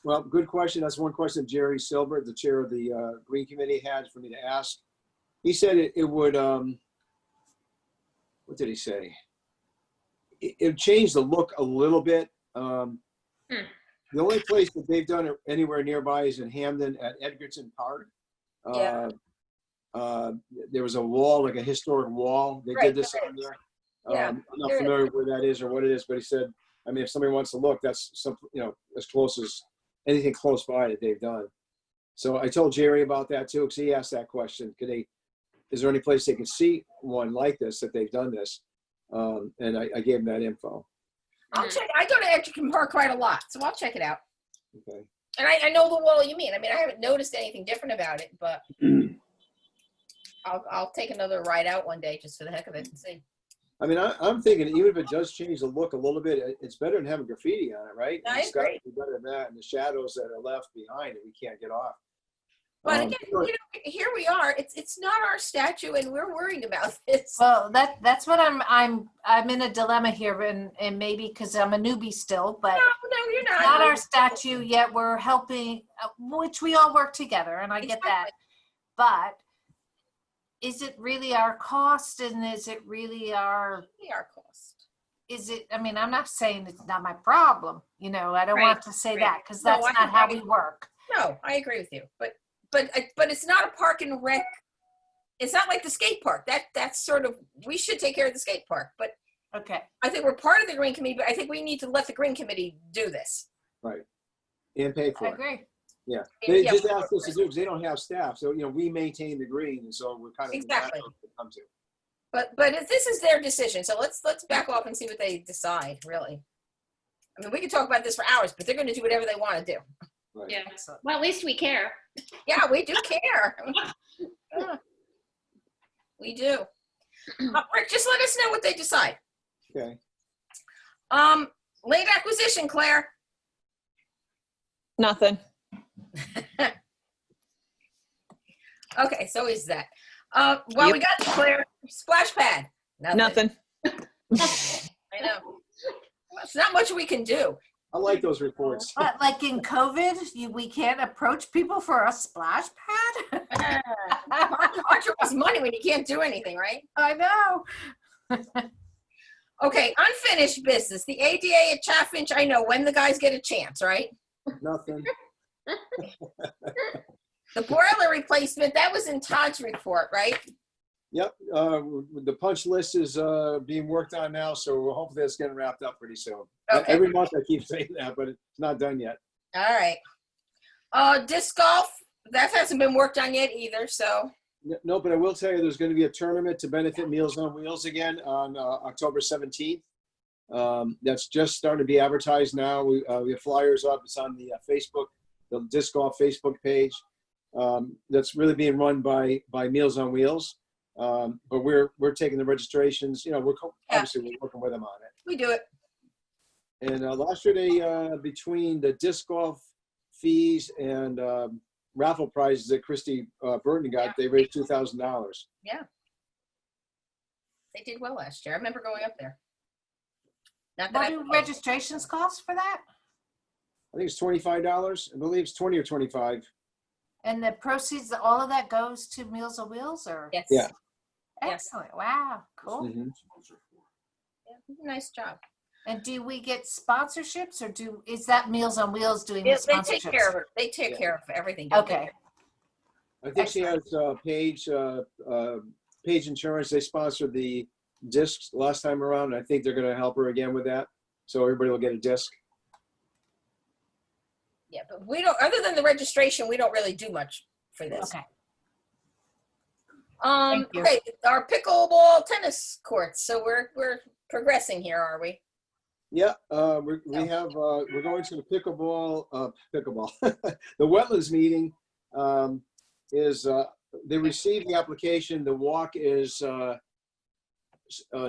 Well, good question. That's one question Jerry Silbert, the chair of the Green Committee, had for me to ask. He said it would, what did he say? It changed the look a little bit. The only place that they've done it anywhere nearby is in Hamden at Edgerton Park. Yeah. There was a wall, like a historic wall. They did this on there. Yeah, I'm not familiar where that is or what it is, but he said, I mean, if somebody wants to look, that's something, as close as anything close by that they've done. So I told Jerry about that too, because he asked that question. Is there any place they can see one like this, that they've done this? And I gave him that info. I'll check. I go to Edgerton Park quite a lot, so I'll check it out. Okay. And I know the wall you mean. I mean, I haven't noticed anything different about it, but I'll take another ride out one day just for the heck of it and see. I mean, I'm thinking even if it does change the look a little bit, it's better than having graffiti on it, right? I It's gotta agree. be better than that, and the shadows that are left behind that we can't get off. But again, here we are. It's not our statue, and we're worried about this. Well, that's what I'm in a dilemma here, and maybe because I'm a newbie still, but No, you're not. not our statue yet. We're helping, which we all work together, and I get that. But is it really our cost, and is it really our cost? Is it? I mean, I'm not saying it's not my problem. I don't want to say that because No, that's not how we work. No, I agree with you. But it's not a park and rec. It's not like the skate park. That's sort of, we should take care of the skate park. But okay, I think we're part of the Green Committee, but I think we need to let the Green Committee do this. Right. And pay for I it. agree. Yeah. They Yeah, just asked us to do because they don't have staff. So, we maintain the green, and so we're kind of Exactly. to come to. But if this is their decision, so let's back off and see what they decide, really. I mean, we could talk about this for hours, but they're going to do whatever they want to do. Right. Yeah. Well, at least we care. Yeah, we do care. Yeah. We do. Rick, just let us know what they decide. Okay. Late acquisition, Claire. Nothing. Okay, so is that. Well, we got Claire. Splash pad. Nothing. I know. Well, it's not much we can do. I like those reports. But like in COVID, we can't approach people for a splash pad. Hard to raise money when you can't do anything, right? I know. Okay, unfinished business. The ADA at Chaffinch, I know when the guys get a chance, right? Nothing. The boiler replacement, that was in Todd's report, right? Yep. The punch list is being worked on now, so hopefully that's getting wrapped up pretty soon. Okay. Every month I keep saying that, but it's not done yet. All right. Disc golf, That hasn't been worked on yet either, so. No, but I will tell you, there's going to be a tournament to benefit Meals on Wheels again on October 17th. That's just starting to be advertised now. We have flyers up. It's on the Facebook, the disc golf Facebook page. That's really being run by Meals on Wheels. But we're taking the registrations. You know, obviously we're working with them on it. We do it. And last year they between the disc golf fees and raffle prizes that Christy Burton got, they raised $2,000. Yeah. They did well last year. I remember going up there. Not that What I- do registrations cost for that? I think it's $25. I believe it's 20 or 25. And the proceeds, all of that goes to Meals on Wheels, or? Yes. Yeah. Excellent. Wow, cool. Mhm. Yeah, nice job. And do we get sponsorships, or is that Meals on Wheels doing the They sponsorships? take care of it. They take Yeah. care of everything. don't they? Okay. I think she has Page Insurance. They sponsored the discs last time around. I think they're going to help her again with that. So everybody will get a disc. Yeah, but we don't, other than the registration, we don't really do much for this. Okay. Um, Thank you. okay, our pickleball tennis courts. So we're progressing here, are we? Yeah, we're going to the pickleball, the wetlands meeting is, they received the application. The walk is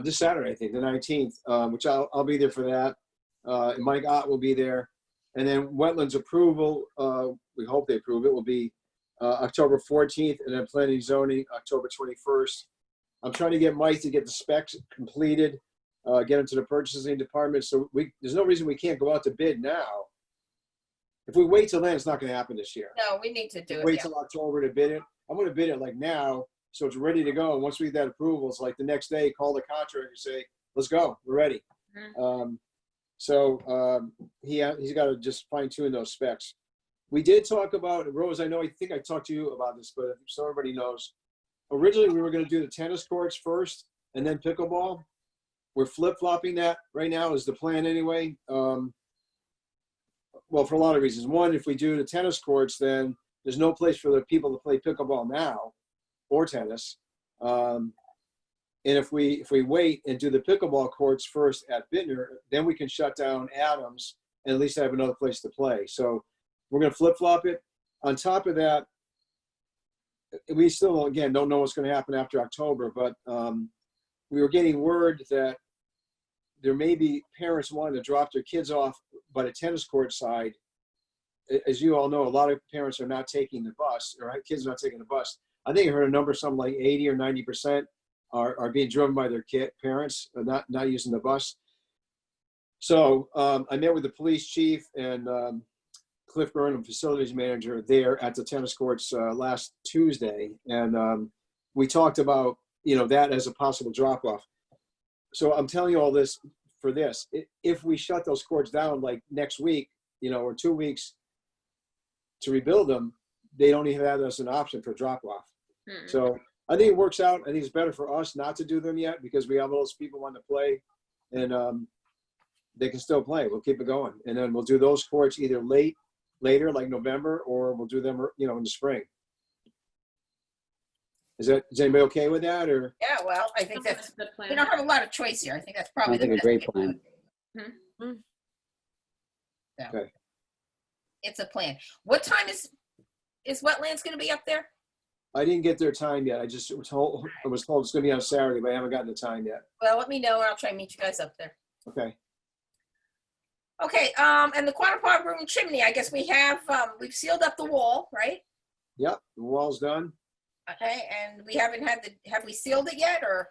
this Saturday, I think, the 19th, which I'll be there for that. And Mike Ott will be there. And then wetlands approval, we hope they approve it, will be October 14th, and then planning zoning, October 21st. I'm trying to get Mike to get the specs completed, get into the purchasing department. So there's no reason we can't go out to bid now. If we wait till then, it's not going to happen this year. No, we need to do it. Wait Yeah. till October to bid it. I'm going to bid it like now, so it's ready to go. And once we get that approval, it's like the next day, call the contractor and say, let's go, we're ready. Mhm. He's got to just fine tune those specs. We did talk about, Rose, I think I talked to you about this, but so everybody knows, originally we were going to do the tennis courts first and then pickleball. We're flip-flopping that right now is the plan anyway. Well, for a lot of reasons. One, if we do the tennis courts, then there's no place for the people to play pickleball now or tennis. And if we wait and do the pickleball courts first at Bittner, then we can shut down Adams and at least have another place to play. So we're going to flip-flop it. On top of that, we still, again, don't know what's going to happen after October, but we were getting word that there may be parents wanting to drop their kids off by the tennis court side. As you all know, a lot of parents are not taking the bus, or kids are not taking the bus. I think I heard a number, something like 80 or 90% are being driven by their parents, not using the bus. So I met with the police chief and Cliff Burnham, facilities manager, there at the tennis courts last Tuesday, and we talked about that as a possible drop-off. So I'm telling you all this for this: if we shut those courts down like next week, or 2 weeks to rebuild them, they don't even have that as an option for drop-off. So I think it works out. I think it's better for us not to do them yet because we have all those people wanting to play, and they can still play. We'll keep it going, and then we'll do those courts either later, like November, or we'll do them, in the spring. Is anybody okay with that, or? Yeah, well, I think that's, the plan. we don't have a lot of choice here. I think that's probably Sounds like a the great best. plan. So, Okay. it's a plan. What time is wetlands going to be up there? I didn't get their time yet. I was told it's going to be on Saturday, but I haven't gotten the time yet. Well, let me know and I'll try and meet you guys up there. Okay. Okay, and the quarter pot room chimney, I guess we have, we've sealed up the wall, right? Yep, the wall's done. Okay, and we haven't have we sealed it yet, or?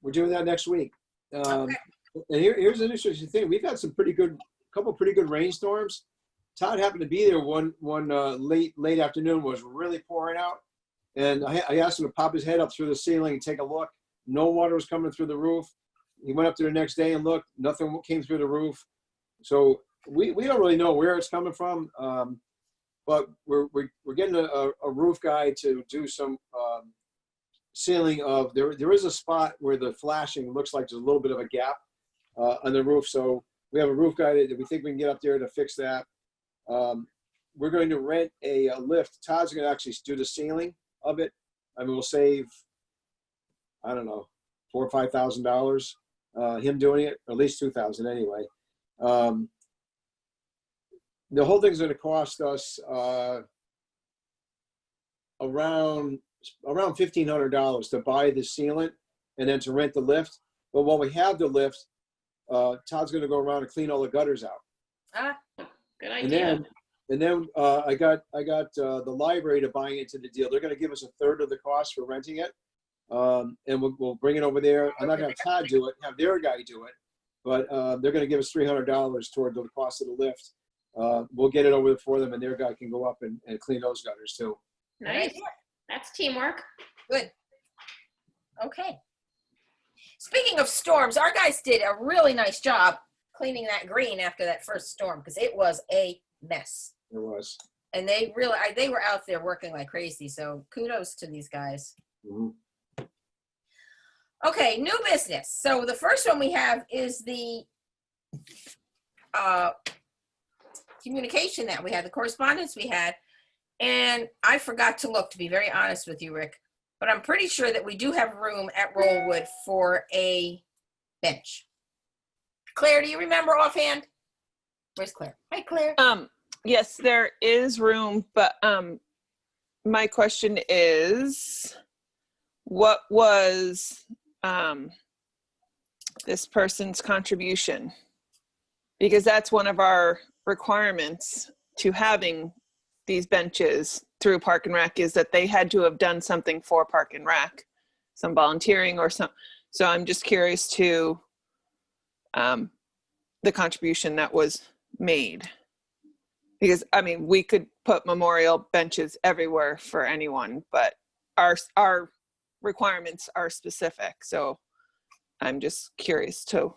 We're doing that next week. Okay. And here's an interesting thing. We've had some couple pretty good rainstorms. Todd happened to be there one late afternoon, was really pouring out. And I asked him to pop his head up through the ceiling and take a look. No water was coming through the roof. He went up there the next day and looked, nothing came through the roof. So we don't really know where it's coming from. But we're getting a roof guy to do some sealing of, there is a spot where the flashing looks like there's a little bit of a gap on the roof. So we have a roof guy that we think we can get up there to fix that. we're going to rent a lift. Todd's going to actually do the ceiling of it. I mean, we'll save, I don't know, $4,000 or $5,000 him doing it, or at least 2,000 anyway. The whole thing's going to cost us around $1,500 to buy the sealant and then to rent the lift. But while we have the lift, Todd's going to go around and clean all the gutters out. Ah, good And idea. then I got the library to buy into the deal. They're going to give us a third of the cost for renting it, and we'll bring it over there. I'm not going to have Todd do it, have their guy do it, but they're going to give us $300 toward the cost of the lift. We'll get it over there for them, and their guy can go up and clean those gutters too. Nice. That's teamwork. Good. Okay. Speaking of storms, our guys did a really nice job cleaning that green after that first storm because it was a mess. It was. And they were out there working like crazy. So kudos to these guys. Mm-hmm. Okay, new business. So the first one we have is the communication that we had, the correspondence we had. And I forgot to look, to be very honest with you, Rick, but I'm pretty sure that we do have room at Rollwood for a bench. Claire, do you remember offhand? Where's Claire? Hi, Claire. Yes, there is room, but my question is, what was this person's contribution? Because that's one of our requirements to having these benches through Park and Rec, is that they had to have done something for Park and Rec, some volunteering or some. So I'm just curious to the contribution that was made. Because, I mean, we could put memorial benches everywhere for anyone, but our requirements are specific. So I'm just curious to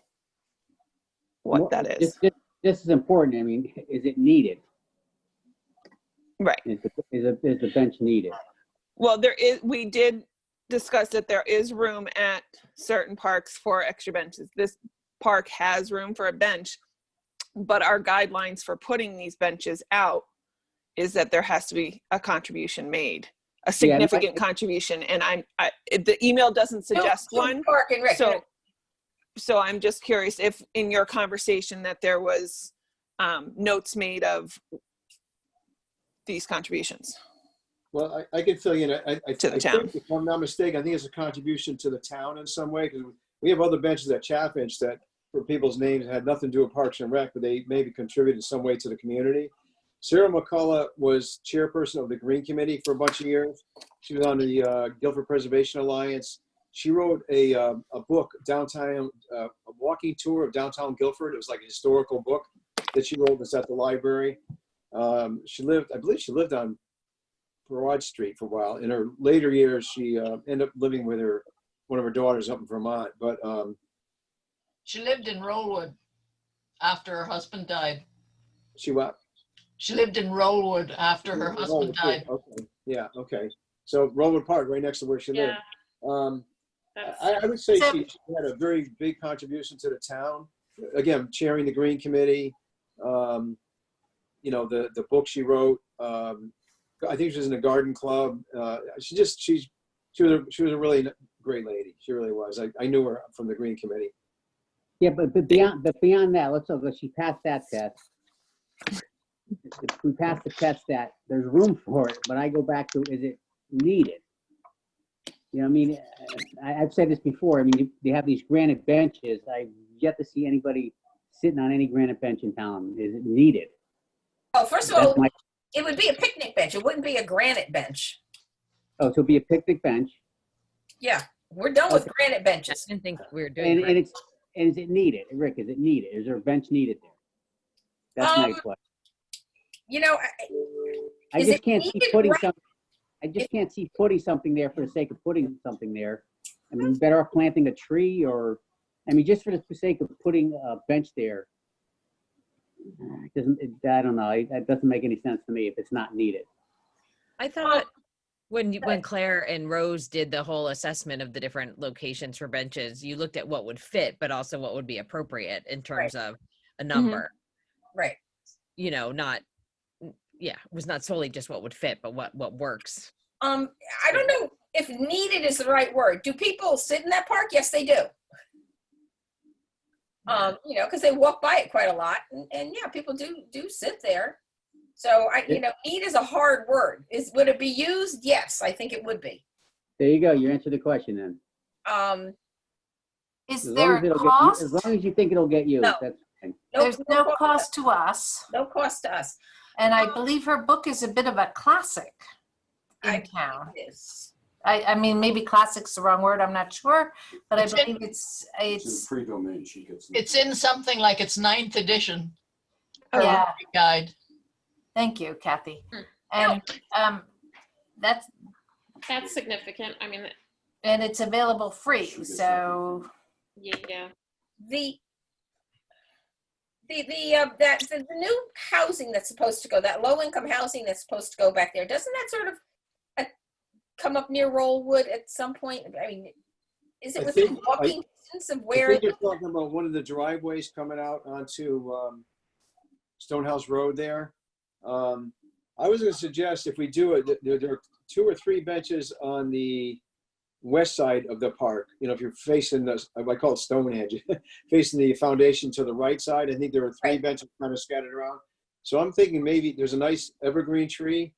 what that is. This is important. I mean, is it needed? Right. Is the bench needed? Well, we did discuss that there is room at certain parks for extra benches. This park has room for a bench, but our guidelines for putting these benches out is that there has to be a contribution made, a significant contribution. And the email doesn't suggest one. Park and Rec. So I'm just curious if in your conversation that there was notes made of these contributions. Well, I can fill you in. I To the town. think, if I'm not mistaken, I think it's a contribution to the town in some way, because we have other benches at Chaffinch that for people's names had nothing to do with Parks and Rec, but they maybe contributed in some way to the community. Sarah McCullough was chairperson of the Green Committee for a bunch of years. She was on the Guilford Preservation Alliance. She wrote a book, Downtown, a walking tour of downtown Guilford. It was like a historical book that she wrote. That's at the library. I believe she lived on Broad Street for a while. In her later years, she ended up living with one of her daughters up in Vermont. But she lived in Rollwood after her husband died. She what? She lived in Rollwood after her husband died. Okay. Yeah. Okay. So Rollwood Park, right next to where she lived. I would say she had a very big contribution to the town. Again, chairing the Green Committee. The book she wrote. I think she was in the garden club. She was a really great lady. She really was. I knew her from the Green Committee. Yeah, but beyond that, let's look. She passed that test. If we pass the test, that there's room for it. But I go back to, is it needed? You know, I mean, I've said this before. I mean, they have these granite benches. I've yet to see anybody sitting on any granite bench in town. Is it needed? Oh, first of all, it would be a picnic bench. It wouldn't be a granite bench. Oh, so it'd be a picnic bench. Yeah, we're done with granite benches. I didn't think we were doing And is it needed? Rick, is it needed? Is there a bench needed there? That's my question. You know, I just can't see putting something. I just can't see putting something there for the sake of putting something there. I mean, better off planting a tree, or, I mean, just for the sake of putting a bench there. I don't know. That doesn't make any sense to me if it's not needed. I thought when Claire and Rose did the whole assessment of the different locations for benches, you looked at what would fit, but also what would be appropriate in terms of a number. Right. You know, not yeah, was not solely just what would fit, but what works. I don't know if needed is the right word. Do people sit in that park? Yes, they do. You know, because they walk by it quite a lot, and yeah, people do sit there. So you know, need is a hard word. Would it be used? Yes, I think it would be. There you go. You answered the question then. Is As long there as a it'll cost? as long as you think it'll get used, No. that's fine. There's no cost to us. No cost to us. And I believe her book is a bit of a classic in town. It is. I mean, maybe classic's the wrong word, I'm not sure, but I It's in- believe it's It's in pre-domain, she gets. It's in something like its 9th edition. yeah. Guide. Thank you, Kathy. And that's significant. I mean, and it's available free. So yeah. The new housing that's supposed to go, that low income housing that's supposed to go back there, doesn't that sort of come up near Rollwood at some point? I mean, is it within walking distance of where? I think you're talking about one of the driveways coming out onto Stonehouse Road there. I was going to suggest if we do it, there are 2 or 3 benches on the west side of the park. You know, if you're facing the, I call it Stonehenge, facing the foundation to the right side, I think there are 3 benches kind of scattered around. So I'm thinking maybe there's a nice evergreen tree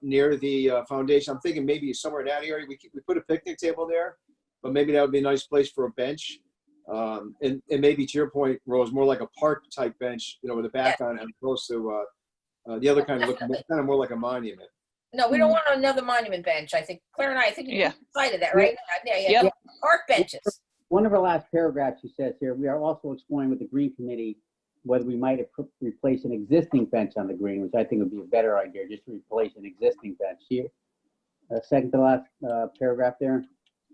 near the foundation. I'm thinking maybe somewhere in that area, we put a picnic table there, but maybe that would be a nice place for a bench. And maybe to your point, Rose, more like a park type bench, you know, with a back on it, as opposed to the other kind of look kind of more like a monument. No, we don't want another monument bench. I think Claire and I think you decided that, right? Yeah. Park benches. One of our last paragraphs, she says here, we are also exploring with the Green Committee whether we might replace an existing bench on the green, which I think would be a better idea, just to replace an existing bench. Here, second to last paragraph there,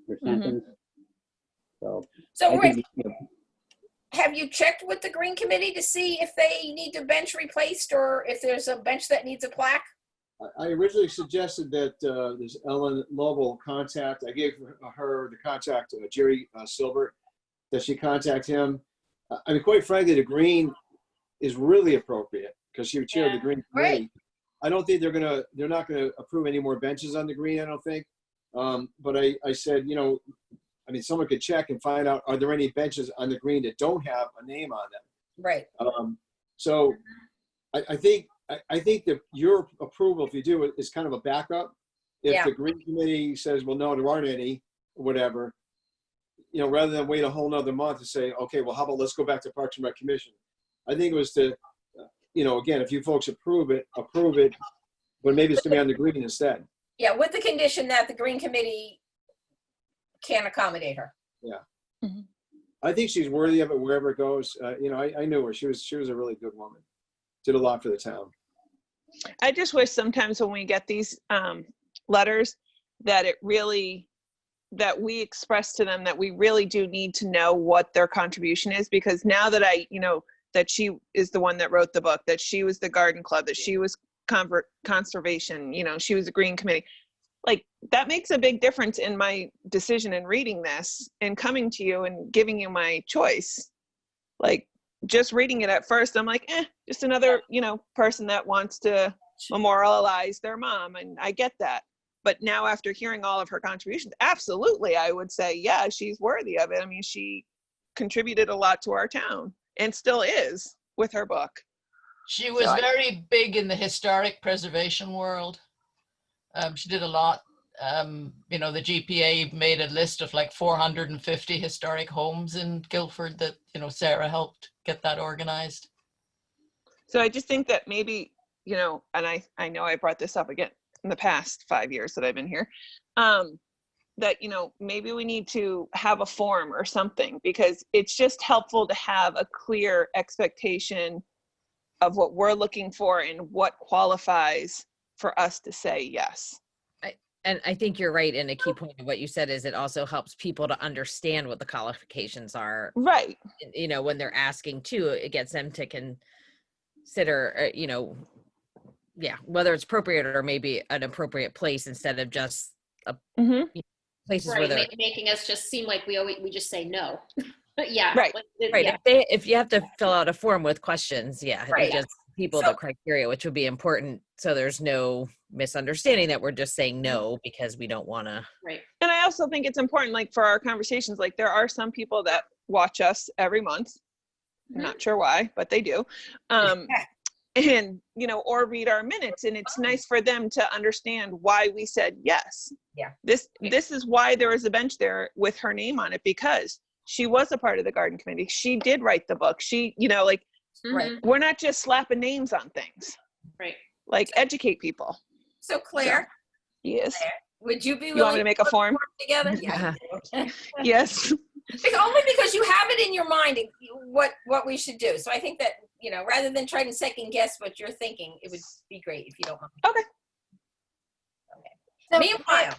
or sentence. So wait, have you checked with the Green Committee to see if they need a bench replaced or if there's a bench that needs a plaque? I originally suggested that this Ellen Lovell contact. I gave her the contact, Jerry Silbert, that she contact him. I mean, quite frankly, the green is really appropriate because she chaired the Green Committee. Right. I don't think they're not gonna approve any more benches on the green. I don't think. But I said, you know, I mean, someone could check and find out, are there any benches on the green that don't have a name on them? Right. So I think that your approval, if you do it, is kind of a backup. If the Green Committee says, well, no, there aren't any, whatever, you know, rather than wait a whole nother month to say, okay, well, how about let's go back to Parks and Rec Commission. I think it was to, you know, again, if you folks approve it, but maybe it's gonna be on the green instead. Yeah, with the condition that the Green Committee can accommodate her. Yeah. Mm-hmm. I think she's worthy of it wherever it goes. You know, I knew her. She was a really good woman. Did a lot for the town. I just wish sometimes when we get these letters that that we express to them that we really do need to know what their contribution is, because now that that she is the one that wrote the book, that she was the garden club, that she was conservation, you know, she was the Green Committee. Like, that makes a big difference in my decision in reading this and coming to you and giving you my choice. Like, just reading it at first, I'm like, just another, you know, person that wants to memorialize their mom. And I get that. But now after hearing all of her contributions, absolutely, I would say, yeah, she's worthy of it. I mean, she contributed a lot to our town and still is with her book. She was very big in the historic preservation world. She did a lot. You know, the GPA made a list of like 450 historic homes in Guilford that, you know, Sarah helped get that organized. So I just think that maybe, you know, and I know I brought this up again in the past 5 years that I've been here, that, you know, maybe we need to have a form or something, because it's just helpful to have a clear expectation of what we're looking for and what qualifies for us to say yes. And I think you're right. And a key point of what you said is it also helps people to understand what the qualifications are. Right. You know, when they're asking too, it gets them to consider, you know, whether it's appropriate or maybe an appropriate place instead of just places where they're making us just seem like we just say no. But yeah. Right. Right. Yeah. If you have to fill out a form with questions, Right. It just people the criteria, which would be important. So there's no misunderstanding that we're just saying no because we don't want to. Right. And I also think it's important, like for our conversations, like there are some people that watch us every month. I'm not sure why, but they do. And, you know, or read our minutes. And it's nice for them to understand why we said yes. Yeah. This is why there was a bench there with her name on it, because she was a part of the garden committee. She did write the book. She, you know, like, Right. we're not just slapping names on things. Right. Like, educate people. So Claire, Yes. Claire, would you be You want me willing to make a put form? together? Yeah. Yes. Only because you have it in your mind what we should do. So I think that, you know, rather than trying to second guess what you're thinking, it would be great if you don't mind. Okay. So, Meanwhile,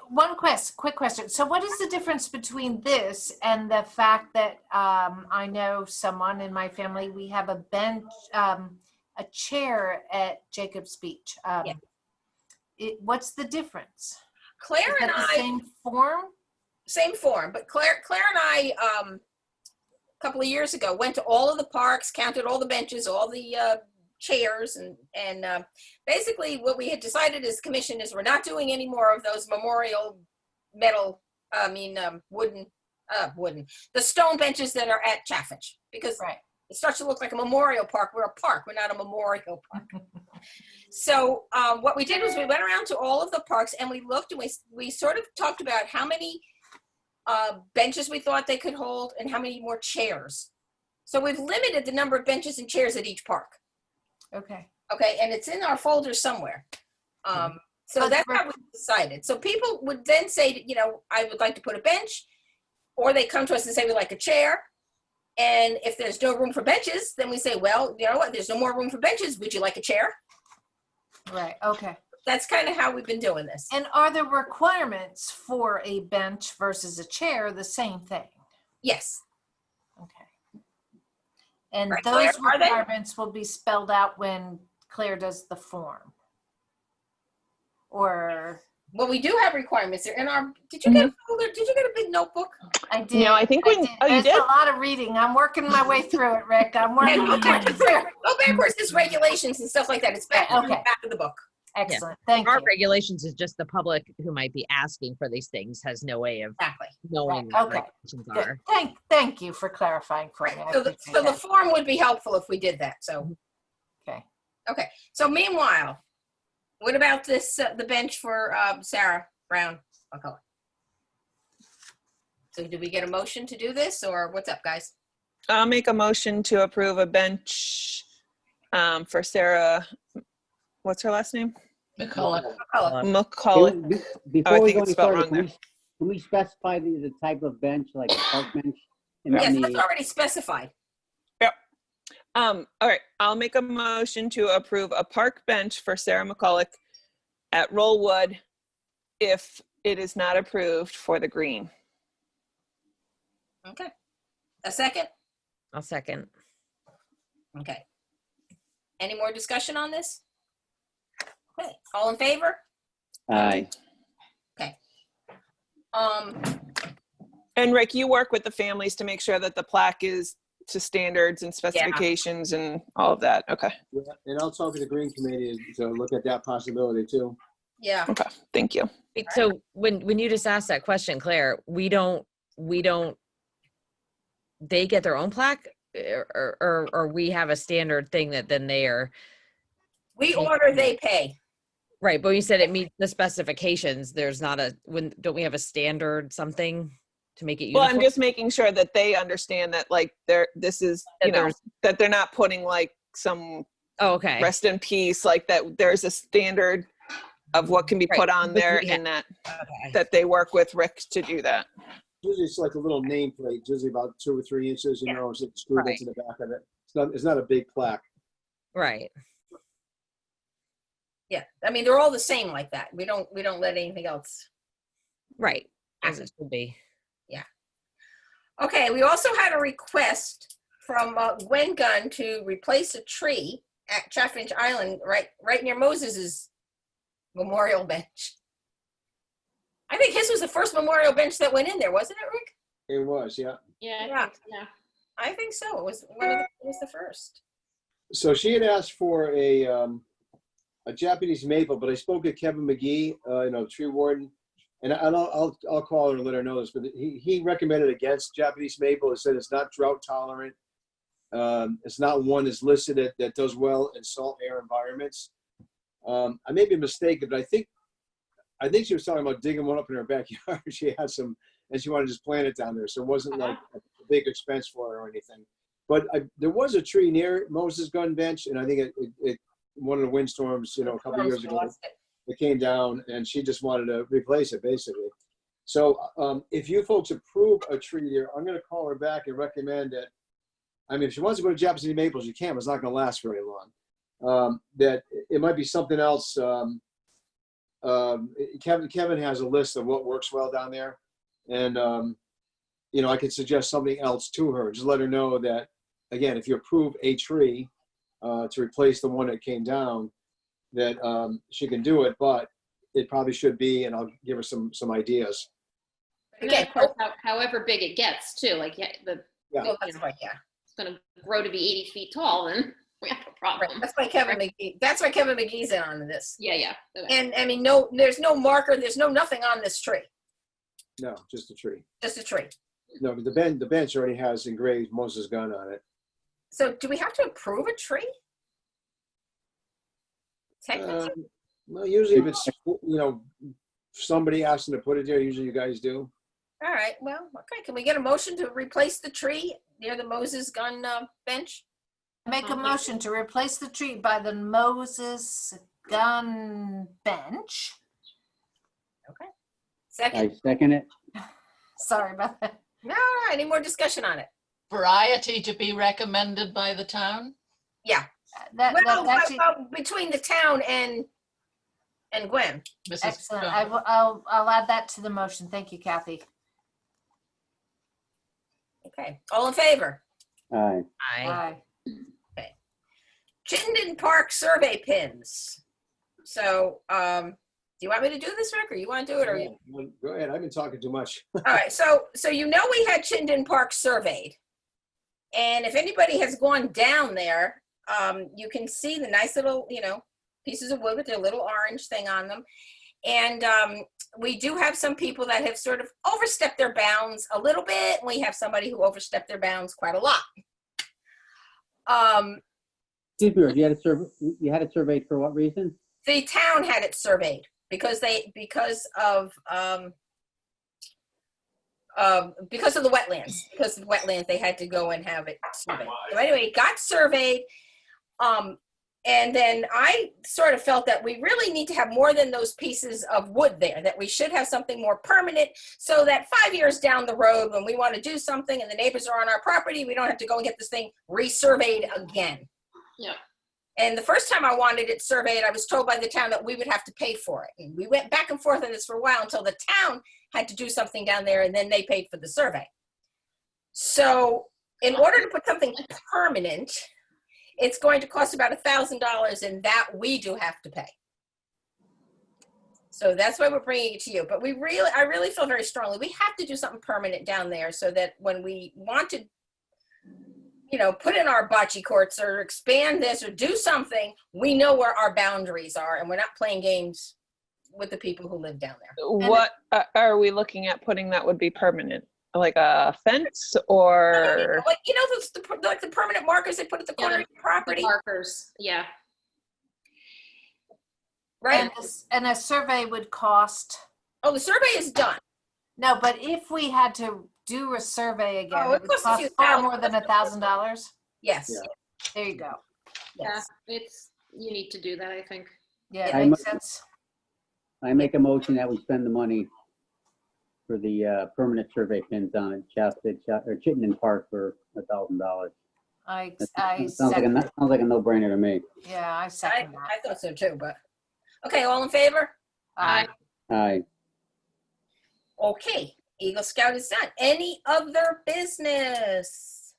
one quick question. So what is the difference between this and the fact that I know someone in my family, we have a bench, a chair at Jacob's Beach. Yeah. What's the difference? Claire Is and that the I, same form? same form, but Claire and I, a couple of years ago, went to all of the parks, counted all the benches, all the chairs, and basically what we had decided as commission is we're not doing any more of those memorial wooden, the stone benches that are at Chaffinch, because it starts to look like a memorial park. We're a park, we're not a memorial park. So what we did was we went around to all of the parks and we looked and we sort of talked about how many benches we thought they could hold and how many more chairs. So we've limited the number of benches and chairs at each park. Okay. Okay, and it's in our folder somewhere. So that's how we decided. So people would then say, you know, I would like to put a bench, or they come to us and say, we like a chair. And if there's no room for benches, then we say, well, you know what, there's no more room for benches. Would you like a chair? Right, okay. That's kind of how we've been doing this. And are the requirements for a bench versus a chair the same thing? Yes. Okay. And Right, those Claire, are they? requirements will be spelled out when Claire does the form? Or? Well, we do have requirements. They're in our, did you get a folder? Did you get a big notebook? I did. No, I think when, oh, you There's did? a lot of reading. I'm working my way through it, Rick. I'm working my way through it. Go backwards, there's regulations and stuff like that. It's back in the back of the book. Excellent. Thank Our you. regulations is just the public who might be asking for these things has no way of knowing what Okay. regulations Good. are. Thank you for clarifying for me. I So the appreciate that. form would be helpful if we did that, so. Okay. Okay, so meanwhile, what about this, the bench for Sarah Brown McCullough? So do we get a motion to do this, or what's up, guys? I'll make a motion to approve a bench for Sarah, what's her last name? McCullough. McCullough. Before I we think go it's any spelled further, wrong there. can we specify the type of bench, like a park bench? And Yes, then that's the- already specified. All right, I'll make a motion to approve a park bench for Sarah McCullough at Rollwood if it is not approved for the green. Okay. A second? I'll second. Okay. Any more discussion on this? Okay, all in favor? Aye. Okay. And Rick, you work with the families to make sure that the plaque is to standards and specifications and all of that. Okay. Yeah, and I'll talk to the Green Committee to look at that possibility too. Yeah. Okay. Thank you. So when you just asked that question, Claire, we don't, they get their own plaque or we have a standard thing that then they are. We order, they pay. Right. But you said it meets the specifications. There's not don't we have a standard something to make it Well, uniform? I'm just making sure that they understand that like this is, you know, that they're not putting like some okay. rest in peace, like that there's a standard of what can be put on there and that they work with Rick to do that. Usually it's like a little nameplate, usually about 2 or 3 inches, you know, it's screwed into the back of it. It's not a big plaque. Right. Yeah, I mean, they're all the same like that. We don't let anything else. Right, as it should be. Yeah. Okay, we also had a request from Gwen Gunn to replace a tree at Chaffinch Island, right near Moses's memorial bench. I think his was the first memorial bench that went in there, wasn't it, Rick? It was, yeah. Yeah. Yeah. I think so. It was the first. So she had asked for a Japanese maple, but I spoke to Kevin McGee, tree warden, and I'll call her and let her know this. But he recommended against Japanese maple. He said it's not drought tolerant. It's not one that's listed that does well in salt air environments. I may be mistaken, but I think she was talking about digging one up in her backyard. She had some, and she wanted to just plant it down there, so it wasn't like a big expense for her or anything. But there was a tree near Moses Gun Bench, and I think it one of the windstorms, a couple of years ago, it came down, and she just wanted to replace it, basically. So if you folks approve a tree there, I'm going to call her back and recommend that. I mean, if she wants to go to Japanese maples, you can, but it's not going to last very long. That it might be something else. Kevin has a list of what works well down there, and I could suggest something else to her. Just let her know that, again, if you approve a tree to replace the one that came down, that she can do it, but it probably should be, and I'll give her some ideas. Again, of course, however big it gets too, like That's right, yeah. it's going to grow to be 80 feet tall, then we have a problem. Right. That's why Kevin McGee's in on this. Yeah. And I mean, there's no marker, there's nothing on this tree. No, just a tree. Just a tree. No, but the bench already has engraved Moses Gun on it. So do we have to approve a tree? Technically? Well, usually if it's, somebody asking to put it there, usually you guys do. All right, well, okay. Can we get a motion to replace the tree near the Moses Gun bench? Make a motion to replace the tree by the Moses Gun Bench. Okay. I Second? second it. Sorry about that. No, any more discussion on it? Variety to be recommended by the town? Yeah. That actually, Between the town and Gwen. Mrs. excellent. Stone. I'll add that to the motion. Thank you, Kathy. Okay, all in favor? Aye. Aye. Chittenden Park survey pins. So, do you want me to do this, Rick, or you want to do it, or you? Go ahead. I've been talking too much. All right, so we had Chittenden Park surveyed, and if anybody has gone down there, you can see the nice little, pieces of wood with their little orange thing on them, and we do have some people that have sort of overstepped their bounds a little bit, and we have somebody who overstepped their bounds quite a lot. Excuse me, you had it surveyed for what reason? The town had it surveyed because of the wetlands. Because of the wetlands, they had to go and have it surveyed. So anyway, it got surveyed. And then I sort of felt that we really need to have more than those pieces of wood there, that we should have something more permanent so that 5 years down the road, when we want to do something and the neighbors are on our property, we don't have to go and get this thing resurveyed again. Yeah. And the first time I wanted it surveyed, I was told by the town that we would have to pay for it. And we went back and forth on this for a while until the town had to do something down there, and then they paid for the survey. So in order to put something permanent, it's going to cost about $1,000, and that we do have to pay. So that's why we're bringing it to you. But I really feel very strongly we have to do something permanent down there so that when we want to, put in our bocce courts or expand this or do something, we know where our boundaries are, and we're not playing games with the people who live down there. What are we looking at putting that would be permanent? Like a fence or? Like, the permanent markers they put at the corner of your property. Markers, yeah. Right? And a survey would cost? Oh, the survey is done. No, but if we had to do a survey again, Oh, it would cost far more than $1,000? Yes. Yeah. There you go. Yes. Yeah, you need to do that, I think. Yeah, I it makes mu- sense. I make a motion that we spend the money for the permanent survey pins on it, Chittenden Park for $1,000. I Sounds like a no-brainer to me. Yeah, I I second that. thought so too, but. Okay, all in favor? Aye. Aye. Okay, Eagle Scout is done. Any other business?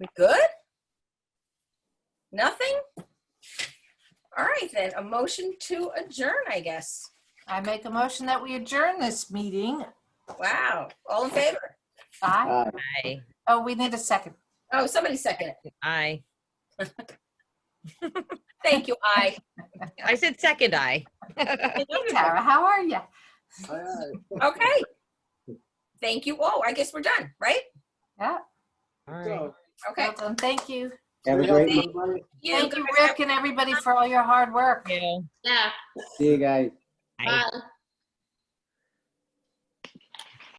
We good? Nothing? All right then, a motion to adjourn, I guess. I make a motion that we adjourn this meeting. Wow, all in favor? Aye. Aye. Aye. Oh, we need a second. Oh, somebody second it. Aye. Thank you, I. I said second aye. Hey, Tara, how are you? Okay. Thank you. Oh, I guess we're done, right? Yeah. All right. So, Okay. Well done. Thank you. Have a stay great healthy, month. everybody. Thank you, Rick, and everybody for all your hard work. Yeah. Yeah. See you guys. Aye. Bye.